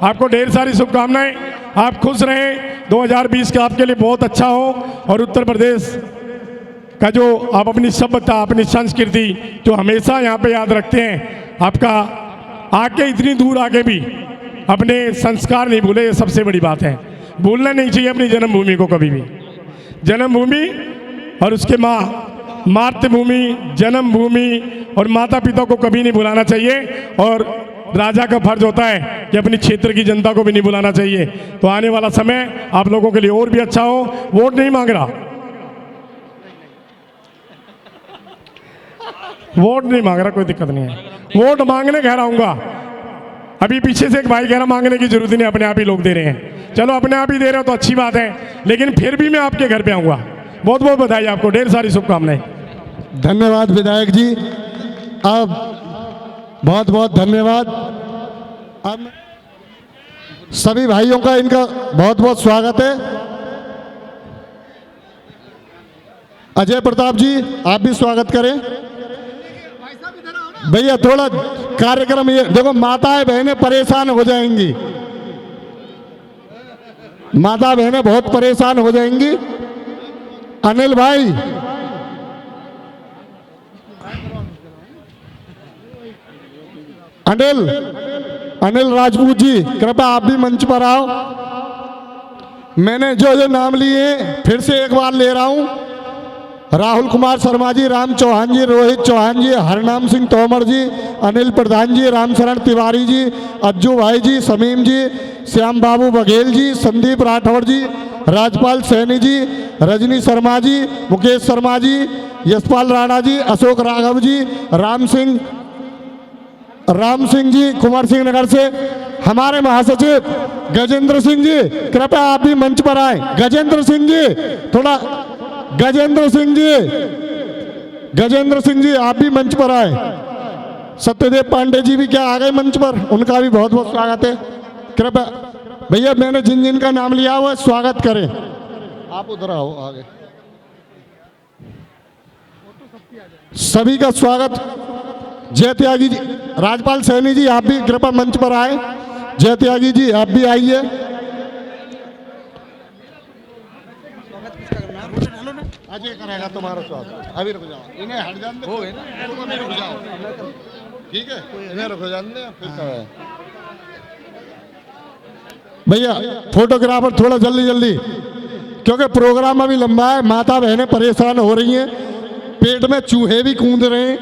आपको ढेर सारी शुभकामनाएं, आप खुश रहें, 2020 का आपके लिए बहुत अच्छा हो। और उत्तर प्रदेश का जो आप अपनी सभ्यता, अपनी संस्कृति जो हमेशा यहाँ पे याद रखते हैं, आपका आके इतनी दूर आके भी अपने संस्कार नहीं भूले, ये सबसे बड़ी बात है। भूलना नहीं चाहिए अपनी जन्मभूमि को कभी भी। जन्मभूमि और उसके मातृभूमि, जन्मभूमि और माता पिता को कभी नहीं भुलाना चाहिए। और राजा का फर्ज होता है कि अपनी क्षेत्र की जनता को भी नहीं भुलाना चाहिए। तो आने वाला समय आप लोगों के लिए और भी अच्छा हो। वोट नहीं मांग रहा, वोट नहीं मांग रहा, कोई दिक्कत नहीं है। वोट मांगने घर आऊंगा। अभी पीछे से एक भाई कह रहा मांगने की जरूरत नहीं, अपने आप ही लोग दे रहे हैं। चलो अपने आप ही दे रहे हो तो अच्छी बात है, लेकिन फिर भी मैं आपके घर पे आऊंगा। बहुत बहुत बधाई आपको, ढेर सारी शुभकामनाएं। धन्यवाद विधायक जी, अब बहुत बहुत धन्यवाद। अब सभी भाइयों का इनका बहुत बहुत स्वागत है। अजय प्रताप जी, आप भी स्वागत करें। भैया थोड़ा कार्यक्रम ये देखो, माताएं बहनें परेशान हो जाएंगी, माता बहनें बहुत परेशान हो जाएंगी। अनिल भाई, अनिल राजपूत जी, कृपया आप भी मंच पर आओ। मैंने जो नाम लिए फिर से एक बार ले रहा हूं। राहुल कुमार शर्मा जी, राम चौहान जी, रोहित चौहान जी, हरनाम सिंह तोमर जी, अनिल प्रधान जी, रामशरण तिवारी जी, अज्जू भाई जी, समीम जी, श्याम बाबू बघेल जी, संदीप राठौड़ जी, राजपाल सैनी जी, रजनी शर्मा जी, मुकेश शर्मा जी, यशपाल राणा जी, अशोक राघव जी, राम सिंह जी, कुमार सिंह नगर से हमारे महासचिव गजेंद्र सिंह जी, कृपया आप भी मंच पर आए। गजेंद्र सिंह जी, थोड़ा गजेंद्र सिंह जी आप भी मंच पर आए। सत्यदेव पांडे जी भी क्या आ गए मंच पर, उनका भी बहुत बहुत स्वागत है। कृपया भैया, मैंने जिन जिन का नाम लिया हुआ स्वागत करें। आप उधर आओ आगे। सभी का स्वागत। जय त्यागी जी, राजपाल सैनी जी आप भी कृपया मंच पर आए। जय त्यागी जी आप भी आइए। अजय करेगा तुम्हारा स्वागत। अभी रुक जाओ, इन्हें हट जाने दो, रुक जाओ, ठीक है, इन्हें रुक जाने दो, फिर करें। भैया फोटोग्राफर थोड़ा जल्दी जल्दी, क्योंकि प्रोग्राम अभी लंबा है। माता बहनें परेशान हो रही हैं, पेट में चूहे भी कूद रहे हैं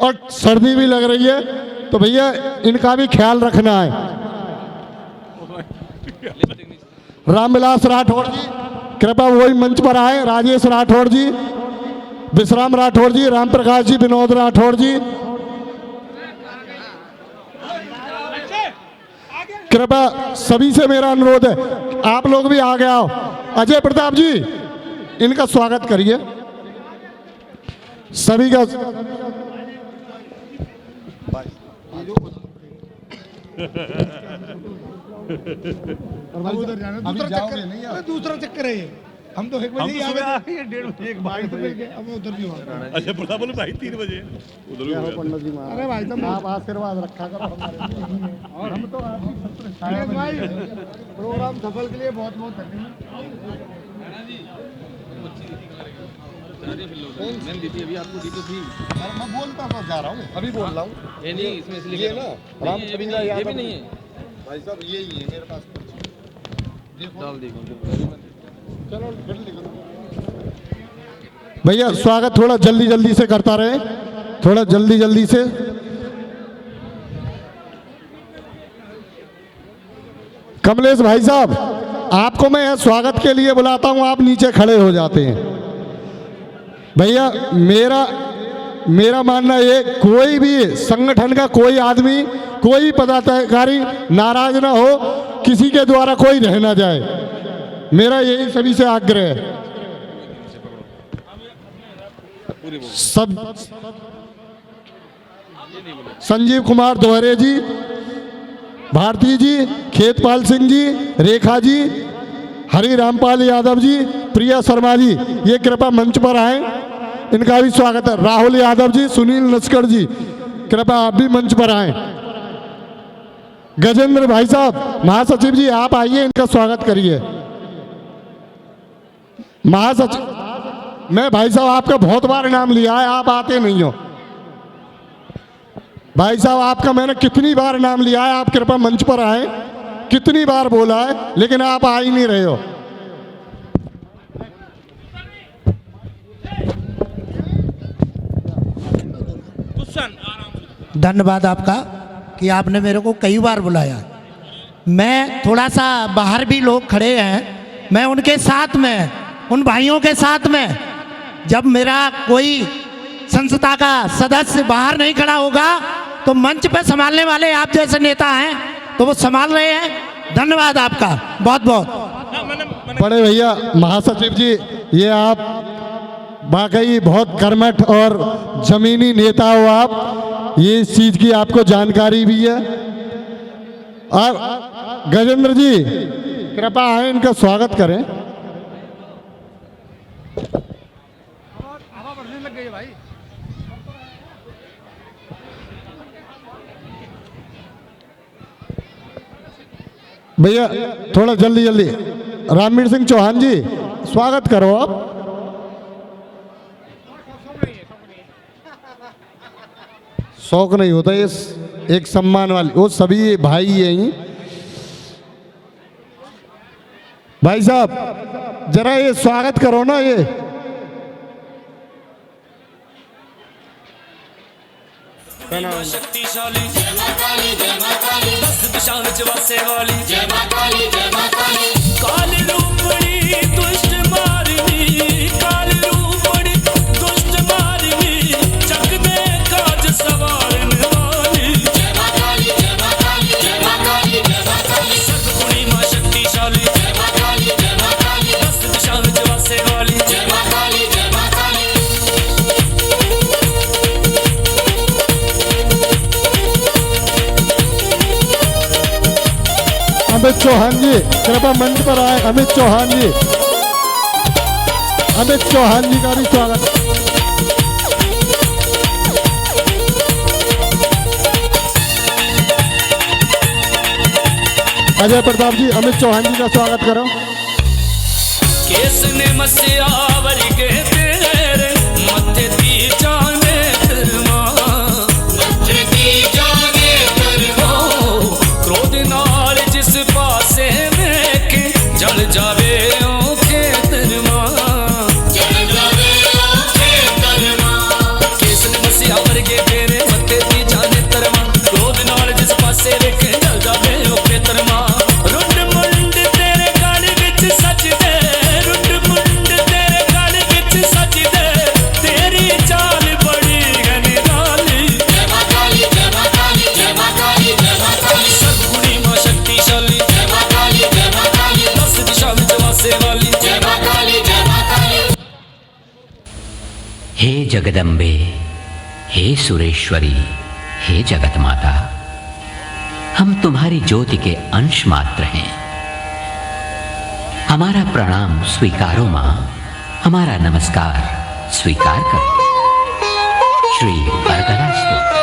और सर्दी भी लग रही है, तो भैया इनका भी ख्याल रखना है। रामविलास राठौड़ जी कृपया वही मंच पर आए। राजेश राठौड़ जी, विश्राम राठौड़ जी, राम प्रकाश जी, विनोद राठौड़ जी, कृपया सभी से मेरा अनुरोध है आप लोग भी आगे आओ। अजय प्रताप जी, इनका स्वागत करिए। सभी का उधर जाना, दूसरा चक्कर है ये। हम तो 1 बजे आ गए, 1:30 बजे एक भाई तो मिल गए, अब उधर भी हुआ। अच्छा प्रताप बोले भाई 3 बजे उधर भी हुआ। अरे भाई साहब आप आशीर्वाद रखा करो हमारे, और हम तो आपकी भाई प्रोग्राम सफल के लिए बहुत बहुत धन्यवाद। मैंने दी थी, अभी आपको दी तो थी। मैं बोलता तो जा रहा हूँ, अभी बोल रहा हूँ। ये नहीं, इसमें इसलिए ये ना ये भी नहीं, ये भी नहीं है भाई साहब, ये ही है मेरे पास। डाल देखो। चलो फिर लिखो भैया। स्वागत थोड़ा जल्दी जल्दी से करता रहे, थोड़ा जल्दी जल्दी से। कमलेश भाई साहब, आपको मैं स्वागत के लिए बुलाता हूं, आप नीचे खड़े हो जाते हैं। भैया मेरा मानना ये, कोई भी संगठन का कोई आदमी, कोई पदाधिकारी नाराज ना हो, किसी के द्वारा कोई रह ना जाए, मेरा यही सभी से आग्रह है। सब संजीव कुमार दोहरे जी, भारती जी, खेतपाल सिंह जी, रेखा जी, हरि रामपाल यादव जी, प्रिया शर्मा जी, ये कृपया मंच पर आए, इनका भी स्वागत है। राहुल यादव जी, सुनील नस्कर जी, कृपया आप भी मंच पर आए। गजेंद्र भाई साहब, महासचिव जी आप आइए, इनका स्वागत करिए। महासचिव, मैं भाई साहब आपका बहुत बार नाम लिया है, आप आते नहीं हो। भाई साहब आपका मैंने कितनी बार नाम लिया है, आप कृपया मंच पर आए, कितनी बार बोला है, लेकिन आप आ ही नहीं रहे हो। धन्यवाद आपका कि आपने मेरे को कई बार बुलाया। मैं थोड़ा सा बाहर भी लोग खड़े हैं, मैं उनके साथ में, उन भाइयों के साथ में, जब मेरा कोई संस्था का सदस्य बाहर नहीं खड़ा होगा तो मंच पे संभालने वाले आप जैसे नेता हैं तो वो संभाल रहे हैं। धन्यवाद आपका बहुत बहुत। बड़े भैया महासचिव जी, ये आप वाकई बहुत कर्मठ और जमीनी नेता हो आप, ये इस चीज की आपको जानकारी भी है। और गजेंद्र जी कृपया आए, इनका स्वागत करें। भैया थोड़ा जल्दी जल्दी, रामवीर सिंह चौहान जी स्वागत करो आप। शौक नहीं होता, ये एक सम्मान वाली, वो सभी भाई यही। भाई साहब जरा ये स्वागत करो ना, ये शक्तिशाली जय मां काली जय मां काली, 10 दिशा विच वासे वाली जय मां काली जय मां काली। काली रूपड़ी दुष्ट मारनी, काली रूपड़ी दुष्ट मारनी, जग दे काज सवारन वाली जय मां काली जय मां काली जय मां काली जय मां काली। सतगुणी मां शक्तिशाली जय मां काली जय मां काली, 10 दिशा विच वासे वाली जय मां काली जय मां काली। अमित चौहान जी कृपया मंच पर आए। अमित चौहान जी, अमित चौहान जी का भी स्वागत। अजय प्रताप जी, अमित चौहान जी का स्वागत करो। केस ने मस्यावर के तेरे मथे दी जाने तरमा, मथे दी जाने तरमा। क्रोध नाल जिस पासे देखे जल जावे ओखे तरमा, जल जावे ओखे तरमा। केस ने मस्यावर के तेरे मथे दी जाने तरमा, क्रोध नाल जिस पासे देखे जल जावे ओखे तरमा। रुंड मुंड तेरे गल विच सजदे, रुंड मुंड तेरे गल विच सजदे, तेरी चाल बड़ी गनिराली जय मां काली जय मां काली जय मां काली जय मां काली। सतगुणी मां शक्तिशाली जय मां काली जय मां काली, 10 दिशा विच वासे वाली जय मां काली जय मां काली। हे जगदम्बे, हे सुरेश्वरी, हे जगत माता, हम तुम्हारी ज्योति के अंश मात्र हैं। हमारा प्रणाम स्वीकारो मां, हमारा नमस्कार स्वीकार करो। श्री बरगला स्तोत्र।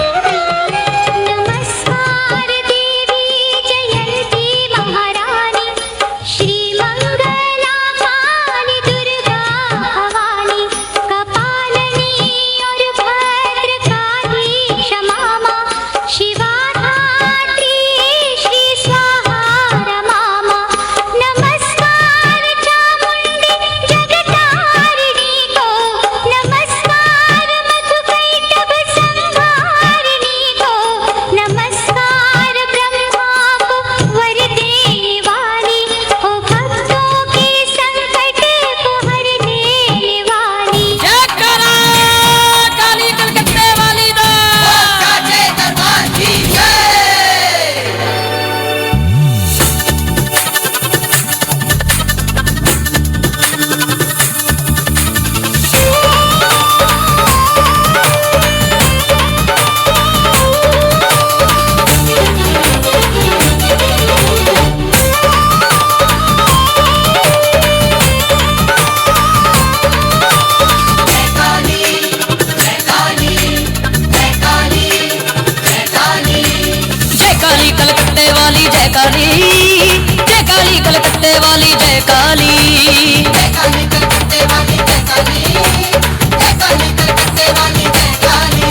नमस्कार देवी जयंती महारानी, श्री मंगला काली दुर्गा भवानी, कपालिनी और भद्रकाली क्षमा मां, शिवा धात्री श्री स्वाहा रमा मां। नमस्कार चामुंडी जगतारिणी को, नमस्कार मधुकैटभ संहारिणी काली, जय काली कलकत्ते वाली जय काली, जय काली कलकत्ते वाली जय काली, जय काली कलकत्ते वाली जय काली।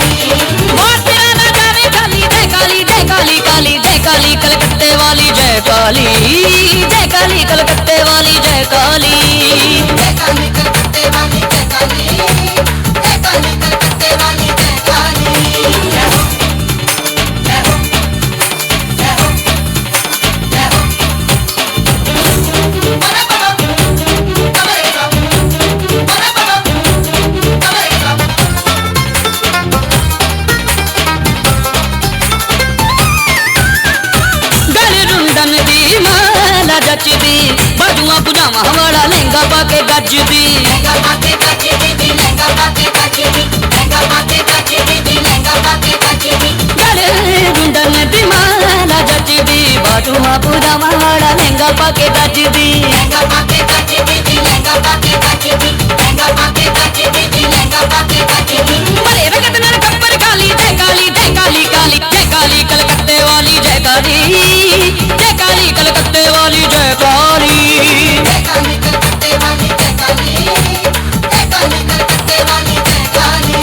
और तेरा ना जाने खाली जय काली, जय काली काली जय काली कलकत्ते वाली जय काली, जय काली कलकत्ते वाली जय काली, जय काली कलकत्ते वाली जय काली, जय काली कलकत्ते वाली जय काली। जय हो जय हो जय हो जय हो। अरे बाबा अरे बाबा अरे बाबा अरे बाबा। गले रुंदन दी माला जचदी, बाजुआं पुजामा वाला लहंगा पाके गजदी, लहंगा पाके गजदी, लहंगा पाके गजदी, लहंगा पाके गजदी, लहंगा पाके गजदी। गले रुंदन दी माला जचदी, बाजुआं पुजामा वाला लहंगा पाके गजदी, लहंगा पाके गजदी, लहंगा पाके गजदी, लहंगा पाके गजदी, लहंगा पाके गजदी। मरे रगत नर कब्बर काली जय काली, जय काली काली जय काली कलकत्ते वाली जय काली, जय काली कलकत्ते वाली जय काली, जय काली कलकत्ते वाली जय काली, जय काली कलकत्ते वाली जय काली।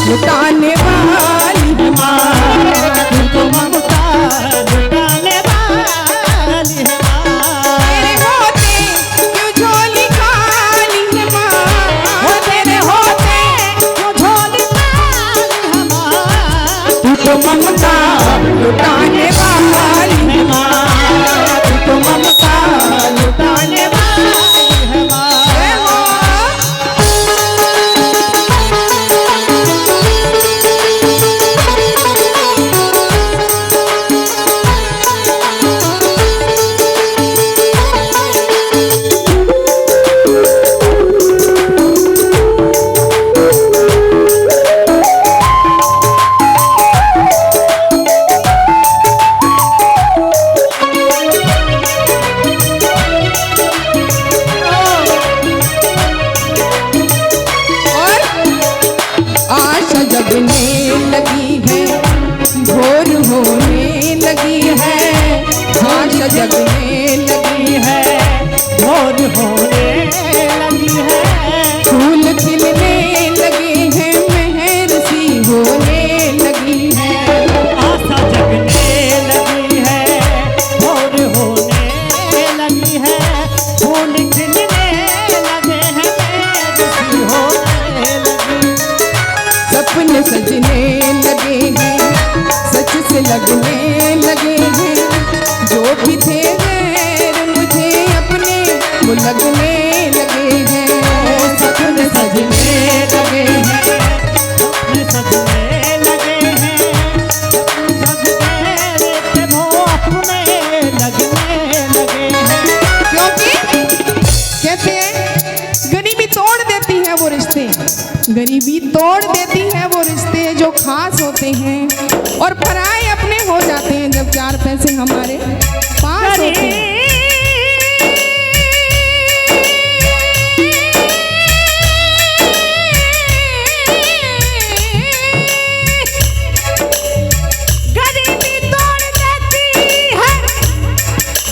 लुटाने वाली है माँ, तुमको ममता लुटाने वाली है माँ। तेरे होते क्यों झोली खाली है माँ, हो तेरे होते क्यों झोली खाली है माँ। तुमको ममता लुटाने वाली है माँ, तुमको ममता लुटाने वाली है माँ। जगने लगी है, भोर होने लगी है, आशा जगने लगी है, भोर होने लगी है, फूल खिलने लगे हैं, मेहर सी होने लगी है, आशा जगने लगी है, भोर होने लगी है, फूल खिलने लगे हैं, मेहर सी होने लगी, सपने सजने लगे हैं, सच से लगने लगे हैं, जो भी थे गैर मुझे अपने वो लगने लगे हैं, सपने सजने लगे हैं, सपने सजने लगे हैं, सपने वो अपने लगने लगे हैं, क्योंकि कहते हैं गरीबी तोड़ देती है वो रिश्ते, गरीबी तोड़ देती है वो रिश्ते जो खास होते हैं और पराए अपने हो जाते हैं जब चार पैसे हमारे पास होते हैं। गरीबी तोड़ देती है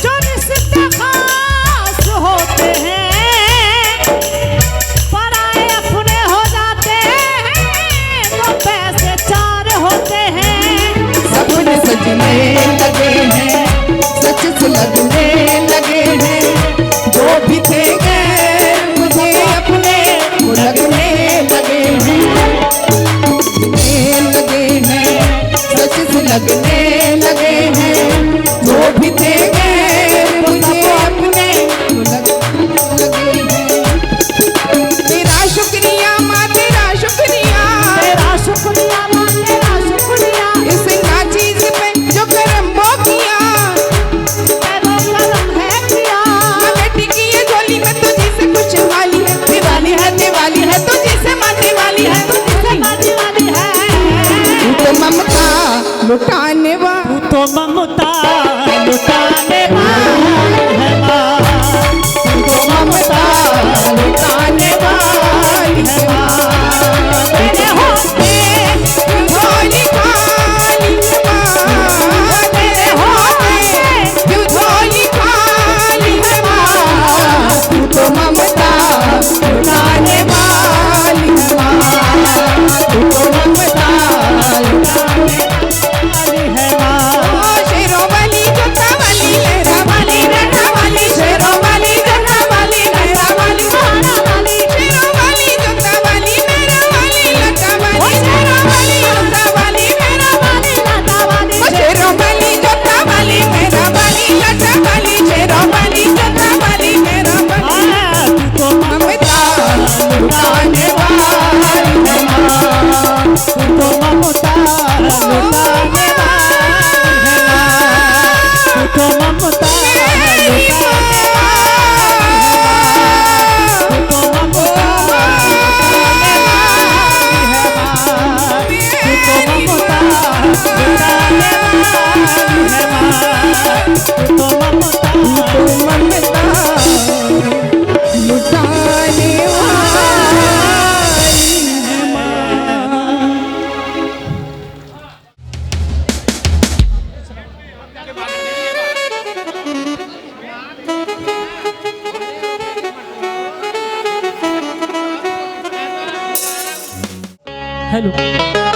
जो रिश्ते खास होते हैं, पराए अपने हो जाते हैं तो पैसे चार होते हैं, सपने सजने लगे हैं, सच से लगने लगे हैं, जो भी थे गैर मुझे अपने वो लगने लगे हैं, लगे हैं, सच से लगने लगे हैं, जो भी थे गैर मुझे अपने वो लगे हैं, तेरा शुक्रिया माँ तेरा शुक्रिया, तेरा शुक्रिया माँ तेरा शुक्रिया, इस नाचीज पे जो करम वो किया, वो करम है किया, माँ बेटी की ये झोली में तुझी से खुशहाली है, दिवाली है तुझी से माँ दिवाली है, तुझी से माँ दिवाली है, तू तो ममता लुटाने वाली, तू तो ममता लुटाने वाली है माँ, तू तो ममता लुटाने वाली है माँ, तेरे होते झोली खाली है माँ, तेरे होते झोली खाली है माँ, तू तो ममता लुटाने वाली है माँ, तू तो ममता लुटाने वाली है माँ, शेरों वाली जोता वाली लहरा वाली लहरा वाली, शेरों वाली जोता वाली लहरा वाली लहरा वाली, शेरों वाली जोता वाली लहरा वाली लहरा वाली, शेरों वाली जोता वाली लहरा वाली लहरा वाली, शेरों वाली जोता वाली लहरा वाली लहरा वाली, शेरों वाली जोता वाली लहरा वाली, तू तो ममता लुटाने वाली है माँ, तू तो ममता लुटाने वाली है माँ, तू तो ममता लुटाने वाली है माँ, तू तो ममता लुटाने वाली है माँ, तू तो ममता लुटाने वाली है माँ। हेलो,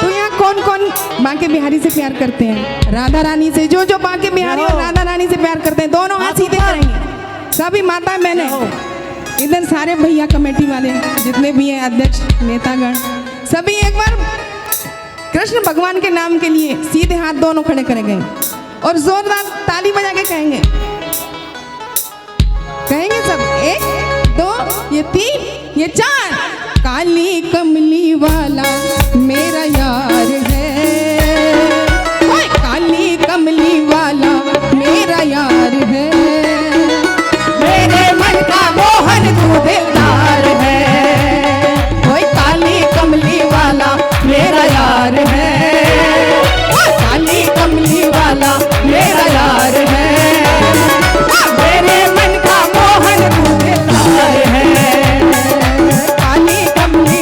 तो यहाँ कौन कौन बांके बिहारी से प्यार करते हैं? राधा रानी से, जो जो बांके बिहारी और राधा रानी से प्यार करते हैं दोनों हाथ सीधे करेंगे, सभी माता बहने, इधर सारे भैया कमेटी वाले जितने भी हैं, अध्यक्ष नेतागण, सभी एक बार कृष्ण भगवान के नाम के लिए सीधे हाथ दोनों खड़े करेंगे और जोरदार ताली बजा के कहेंगे, कहेंगे सब, 1 2 ये 3 ये 4, काली कमली वाला मेरा यार है, ओए काली कमली वाला मेरा यार है, मेरे मन का मोहन तू दिलदार है, ओए काली कमली वाला मेरा यार है, ओ काली कमली वाला मेरा यार है, मेरे मन का मोहन तू दिलदार है, काली कमली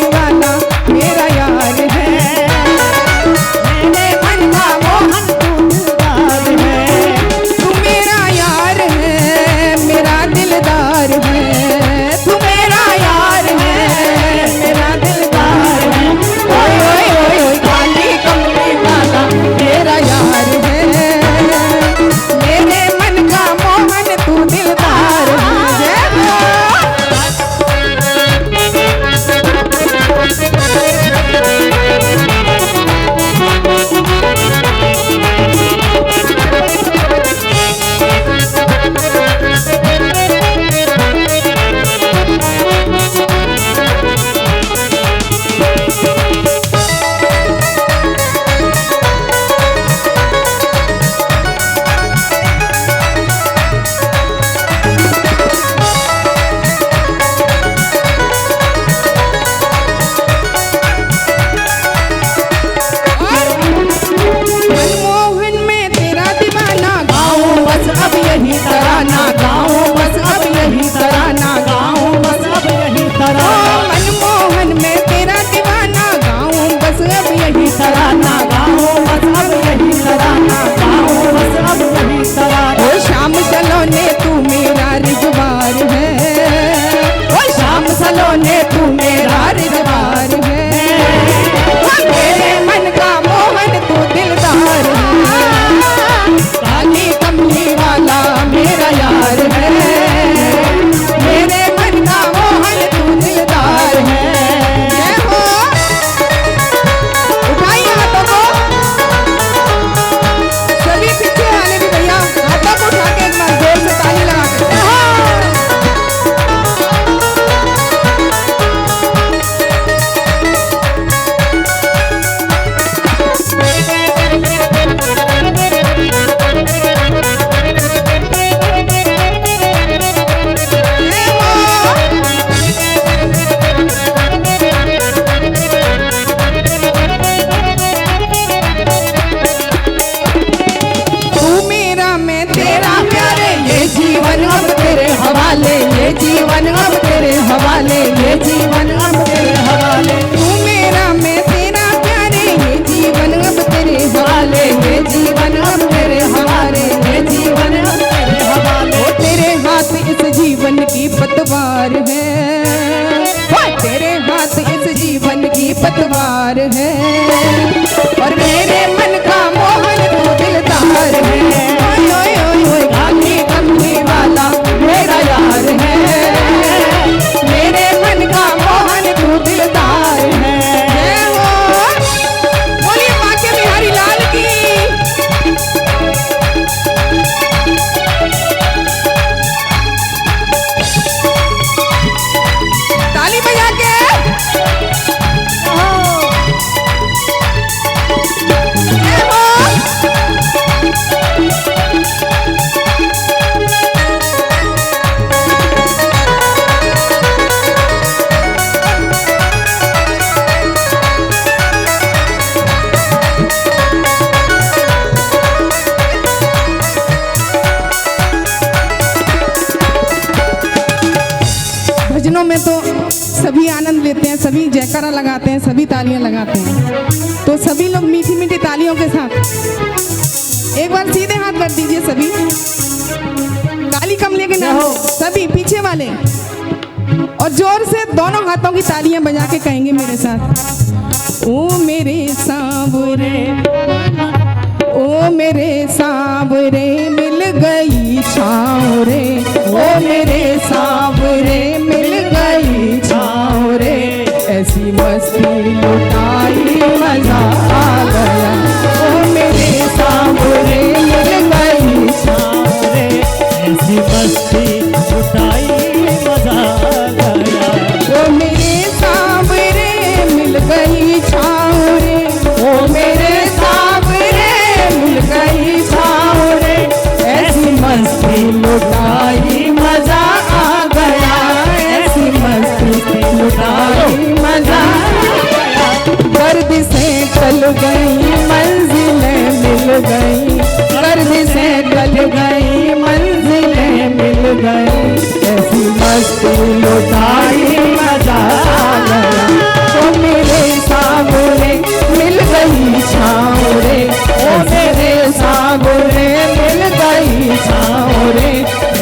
यार है, और मेरे मन का मोहन तू दिलदार है। ओए ओए ओए ओए काली कमली वाला मेरा यार है, मेरे मन का मोहन तू दिलदार है। जय हो, बोलिए बांके बिहारी लाल की। ताली बजा के भजनों में तो सभी आनंद लेते हैं, सभी जयकारा लगाते हैं, सभी तालियां लगाते हैं। तो सभी लोग मीठी मीठी तालियों के साथ एक बार सीधे हाथ कर दीजिए सभी, काली कमले के नाम सभी पीछे वाले, और जोर से दोनों हाथों की तालियां बजा के कहेंगे मेरे साथ। ओ मेरे सांवरे, ओ मेरे सांवरे मिल गई छाँव रे, ओ मेरे सांवरे मिल गई छाँव रे, ऐसी मस्ती लुटाई मजा आ गया। ओ मेरे सांवरे मिल गई छाँव रे, ऐसी मस्ती लुटाई मजा आ गया। ओ मेरे सांवरे मिल गई छाँव रे, ओ मेरे मिल गई छाँव रे, ऐसी मस्ती लुटाई मजा आ गया, ऐसी मस्ती लुटाई मजा आ गया। गर्द से टल गई मंजिलें मिल गई, गर्द से टल गई मंजिलें मिल गई, ऐसी मस्ती लुटाई मजा आ गया। ओ मेरे सांवरे मिल गई छाँव रे, ओ मेरे सांवरे मिल गई छाँव रे,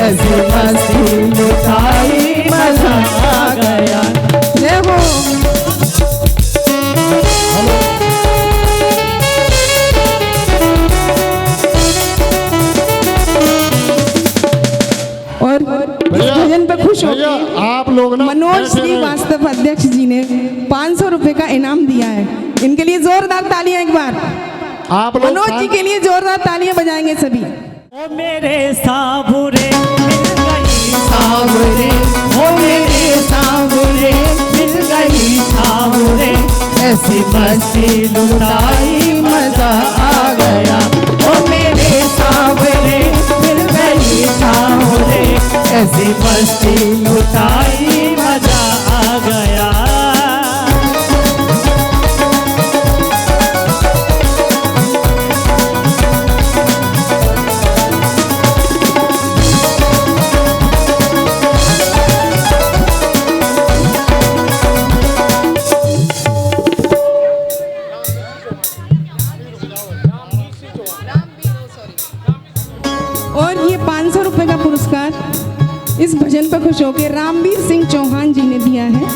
ऐसी मस्ती लुटाई मजा आ गया। जय हो। और इस भजन पे खुश हो आप लोग ना मनोज श्रीवास्तव अध्यक्ष जी ने 500 रुपए का इनाम दिया है, इनके लिए जोरदार तालियां एक बार। आप लोग मनोज जी के लिए जोरदार तालियां बजाएंगे सभी। ओ मेरे सांवरे मिल गई सांवरे, ओ मेरे सांवरे मिल गई छाँव रे, ऐसी मस्ती लुटाई मजा आ गया। ओ मेरे सांवरे मिल गई छाँव रे, ऐसी मस्ती लुटाई मजा आ गया। और ये 500 रुपए का पुरस्कार इस भजन पर खुश होकर रामवीर सिंह चौहान जी ने दिया है,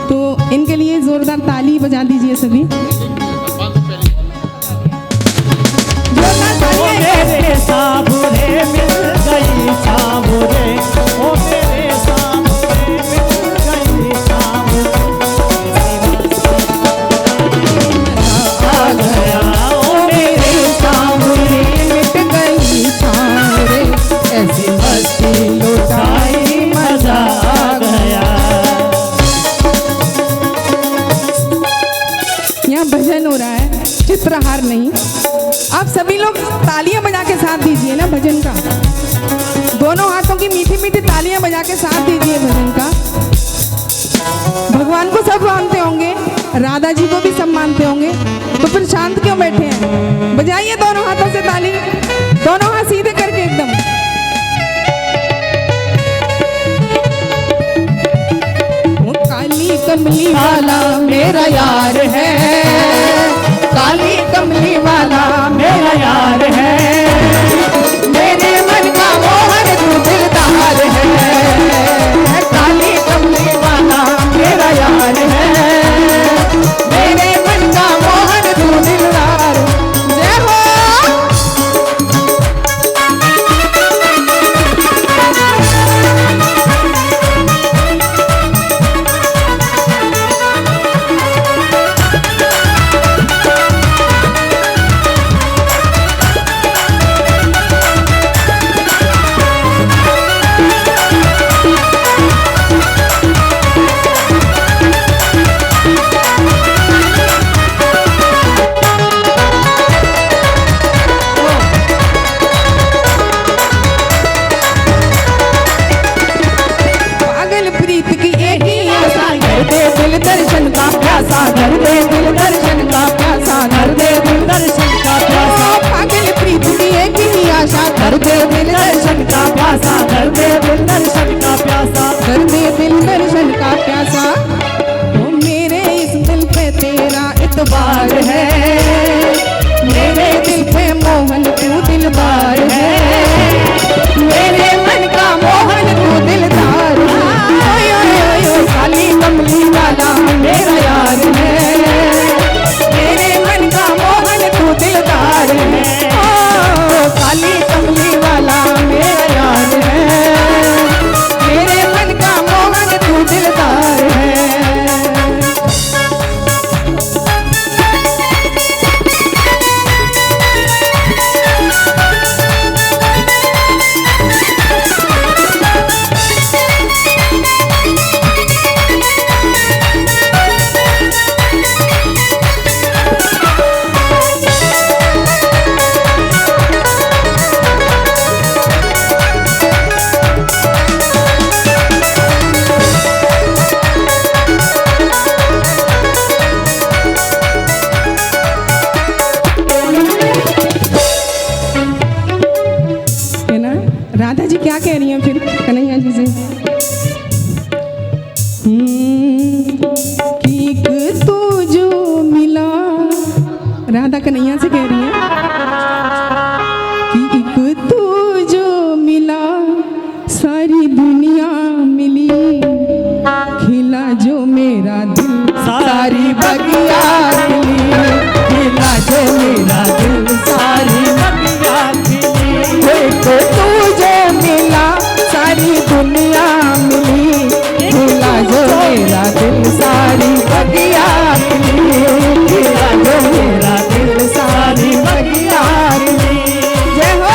तो इनके लिए जोरदार ताली बजा दीजिए सभी। मेरे सांवरे मिल गई छाँव रे, ओ मेरे सांवरे मिल गई छाँव आ गया। ओ मेरे सांवरे मिट गई छाँव रे, ऐसी मस्ती लुटाई मजा आ गया। यहाँ भजन हो रहा है, चित्रहार नहीं। आप सभी लोग तालियां बजा के साथ दीजिए ना भजन का, दोनों हाथों की मीठी मीठी तालियां बजा के साथ दीजिए भजन का। भगवान को सब मानते होंगे, राधा जी को भी सब मानते होंगे, तो फिर शांत क्यों बैठे हैं? बजाइए दोनों हाथों से ताली, दोनों हाथ सीधे करके एकदम। काली कमली वाला मेरा यार है, काली कमली वाला मेरा यार है, मेरे मन का मोहन तू दिलदार है। काली कमली वाला मेरा यार है, मेरे मन का प्यासा, कर दे दिल दर्शन का प्यासा, कर दे दिल दर्शन का प्यासा। पागल प्रीत की एक ही आशा, कर दे दिल दर्शन का प्यासा, कर दे दिल दर्शन का प्यासा, कर दे दिल दर्शन का प्यासा। ओ मेरे इस दिल पे तेरा इतबार है, मेरे दिल पे मोहन तू दिलदार है, मेरे मन का मोहन तू दिलदार है। ओए ओए ओए ओए काली कमली वाला मेरा यार है, मेरे मन का मोहन तू दिलदार है। ओ काली कमली वाला मेरा यार है, मेरे मन का मोहन तू दिलदार है। है ना? राधा जी क्या कह रही हैं फिर कन्हैया जी से? कि एक तू जो मिला, राधा कन्हैया से कह रही है कि एक तू जो मिला सारी दुनिया मिली, खिला जो मेरा दिल सारी बगिया खिली, खिला जो मेरा दिल सारी बगिया खिली। एक तू जो मिला सारी दुनिया मिली, खिला जो मेरा दिल सारी बगिया खिली, खिला जो मेरा दिल सारी बगिया खिली। जय हो।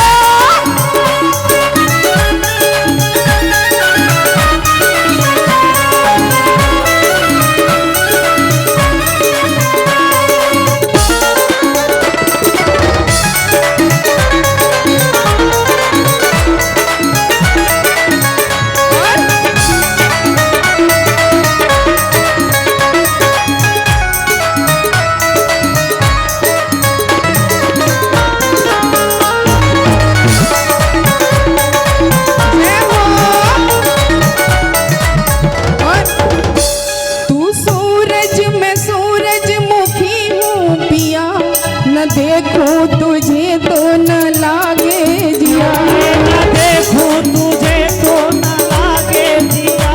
तू सूरज मैं सूरजमुखी हूँ पिया, न देखूं तुझे तो न लागे जिया, न देखूं तुझे तो न लागे जिया।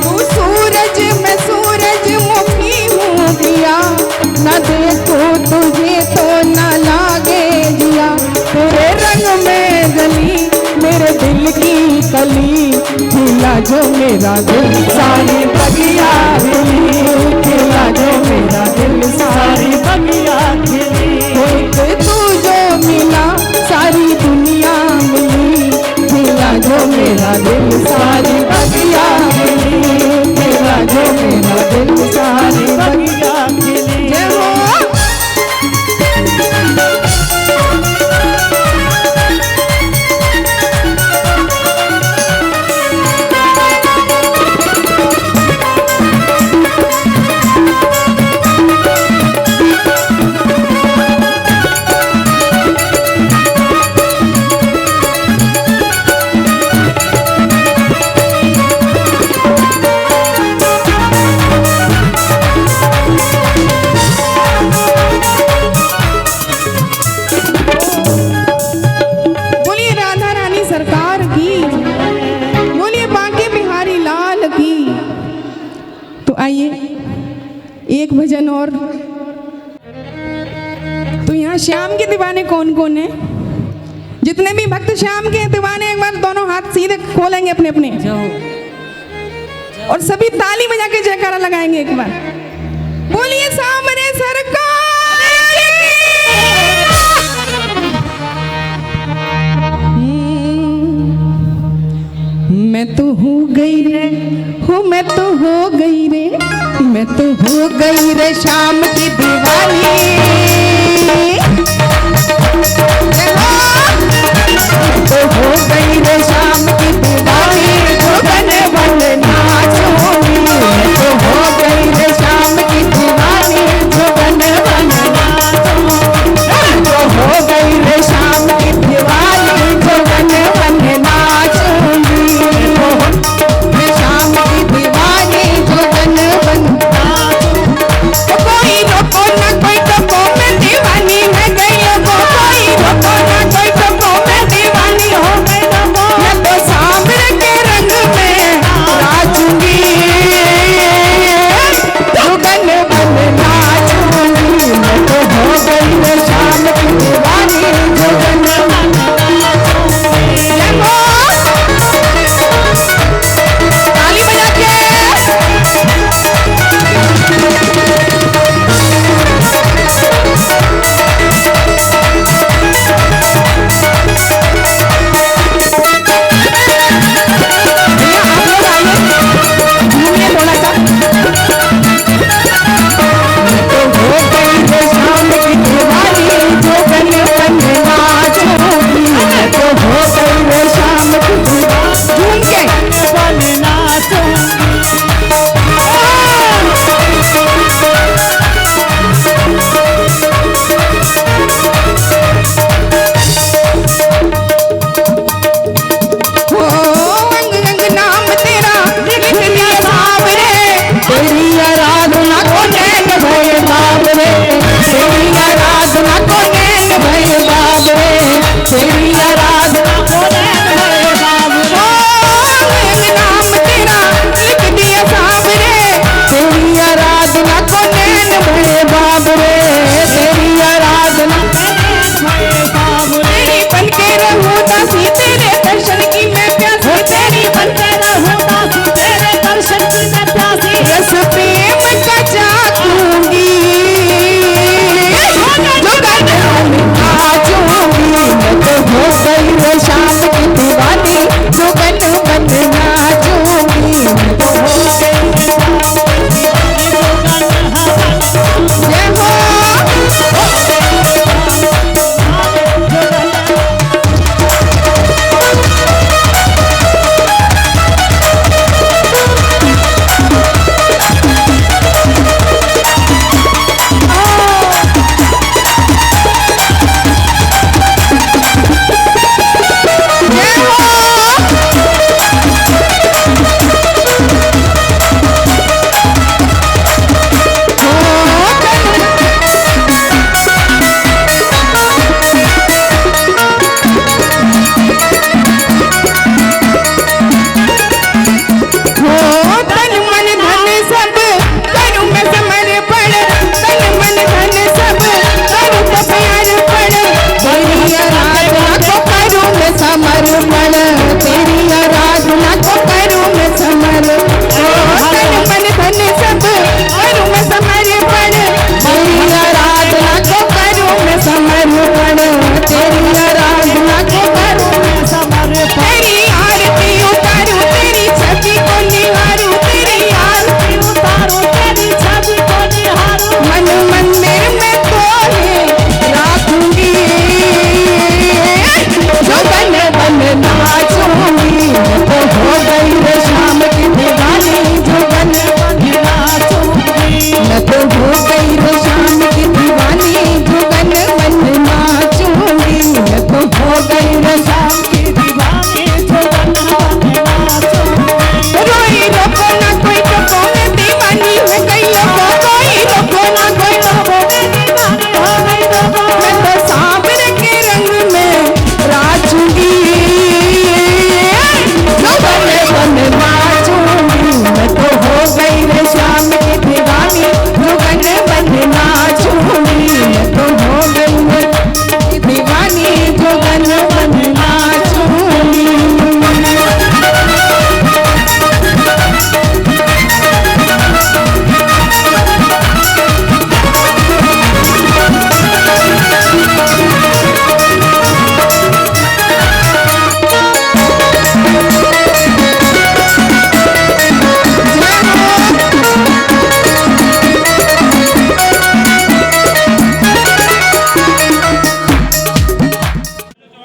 तू सूरज मैं सूरजमुखी हूँ पिया, न देखूं तुझे तो न लागे जिया। तेरे रंग में गली मेरे दिल की कली, खिला जो मेरा दिल सारी बगिया खिली, खिला जो मेरा दिल सारी बगिया खिली। एक तू जो मिला सारी दुनिया मिली, खिला जो मेरा दिल सारी बगिया खिली, खिला जो मेरा दिल सारी बगिया खिली। जय हो। बोलिए राधा रानी सरकार की, बोलिए बांके बिहारी लाल की। तो आइए एक भजन और। तो यहाँ श्याम के दीवाने कौन कौन है? जितने भी भक्त श्याम के दीवाने एक बार दोनों हाथ सीधे खोलेंगे अपने अपने, और सभी ताली बजा के जयकारा लगाएंगे एक बार। बोलिए सामने सरकार। मैं तो हो गई रे, हो मैं तो हो गई रे, मैं तो हो गई रे शाम की दीवानी। तो हो गई रे शाम की दीवानी, जो बने बने नाच होगी। तो हो गई रे शाम की दीवानी। तेरी आराधना को नैन भरे बाबरे, मैंने नाम तेरा लिख दिया साबरे, तेरी आराधना को नैन भरे बाबरे, तेरी आराधना को नैन भरे बाबरे, तेरी बन के रहूं दासी तेरे दर्शन की मैं प्यासी, तेरी बन के रहूं दासी तेरे दर्शन की मैं प्यासी, रस प्रेम का चाहूंगी जो गन नाचूंगी, मैं तो हो गई वो शाम की दीवानी, जो गन बन नाचूंगी, मैं तो हो गई जय हो।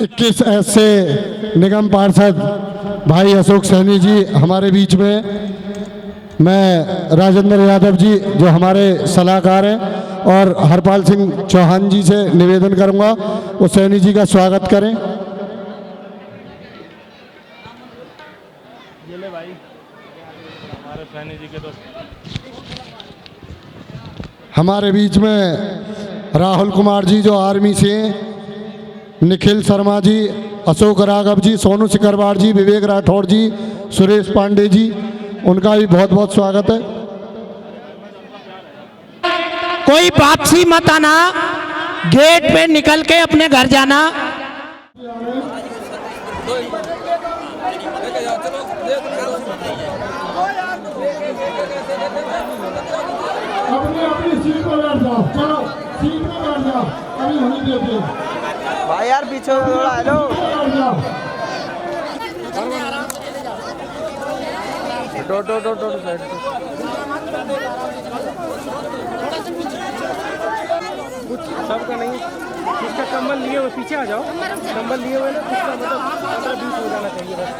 इक्कीस ऐसे निगम पार्षद भाई अशोक सैनी जी हमारे बीच में, मैं राजेंद्र यादव जी जो हमारे सलाहकार हैं और हरपाल सिंह चौहान जी से निवेदन करूंगा वो सैनी जी का स्वागत करें। हमारे बीच में राहुल कुमार जी जो आर्मी से हैं, निखिल शर्मा जी, अशोक राघव जी, सोनू सिकरवार जी, विवेक राठौड़ जी, सुरेश पांडे जी, उनका भी बहुत बहुत स्वागत है। कोई वापसी मत आना, गेट पे निकल के अपने घर जाना। अपनी सीट पर बैठ जाओ, चलो सीट पर बैठ जाओ, अभी होने देते भाई यार पीछे थोड़ा हेलो दो साइड सबका नहीं, जिसका कंबल लिए हुए पीछे आ जाओ, कंबल लिए हुए ना किसका मतलब 15-20 हो जाना चाहिए बस।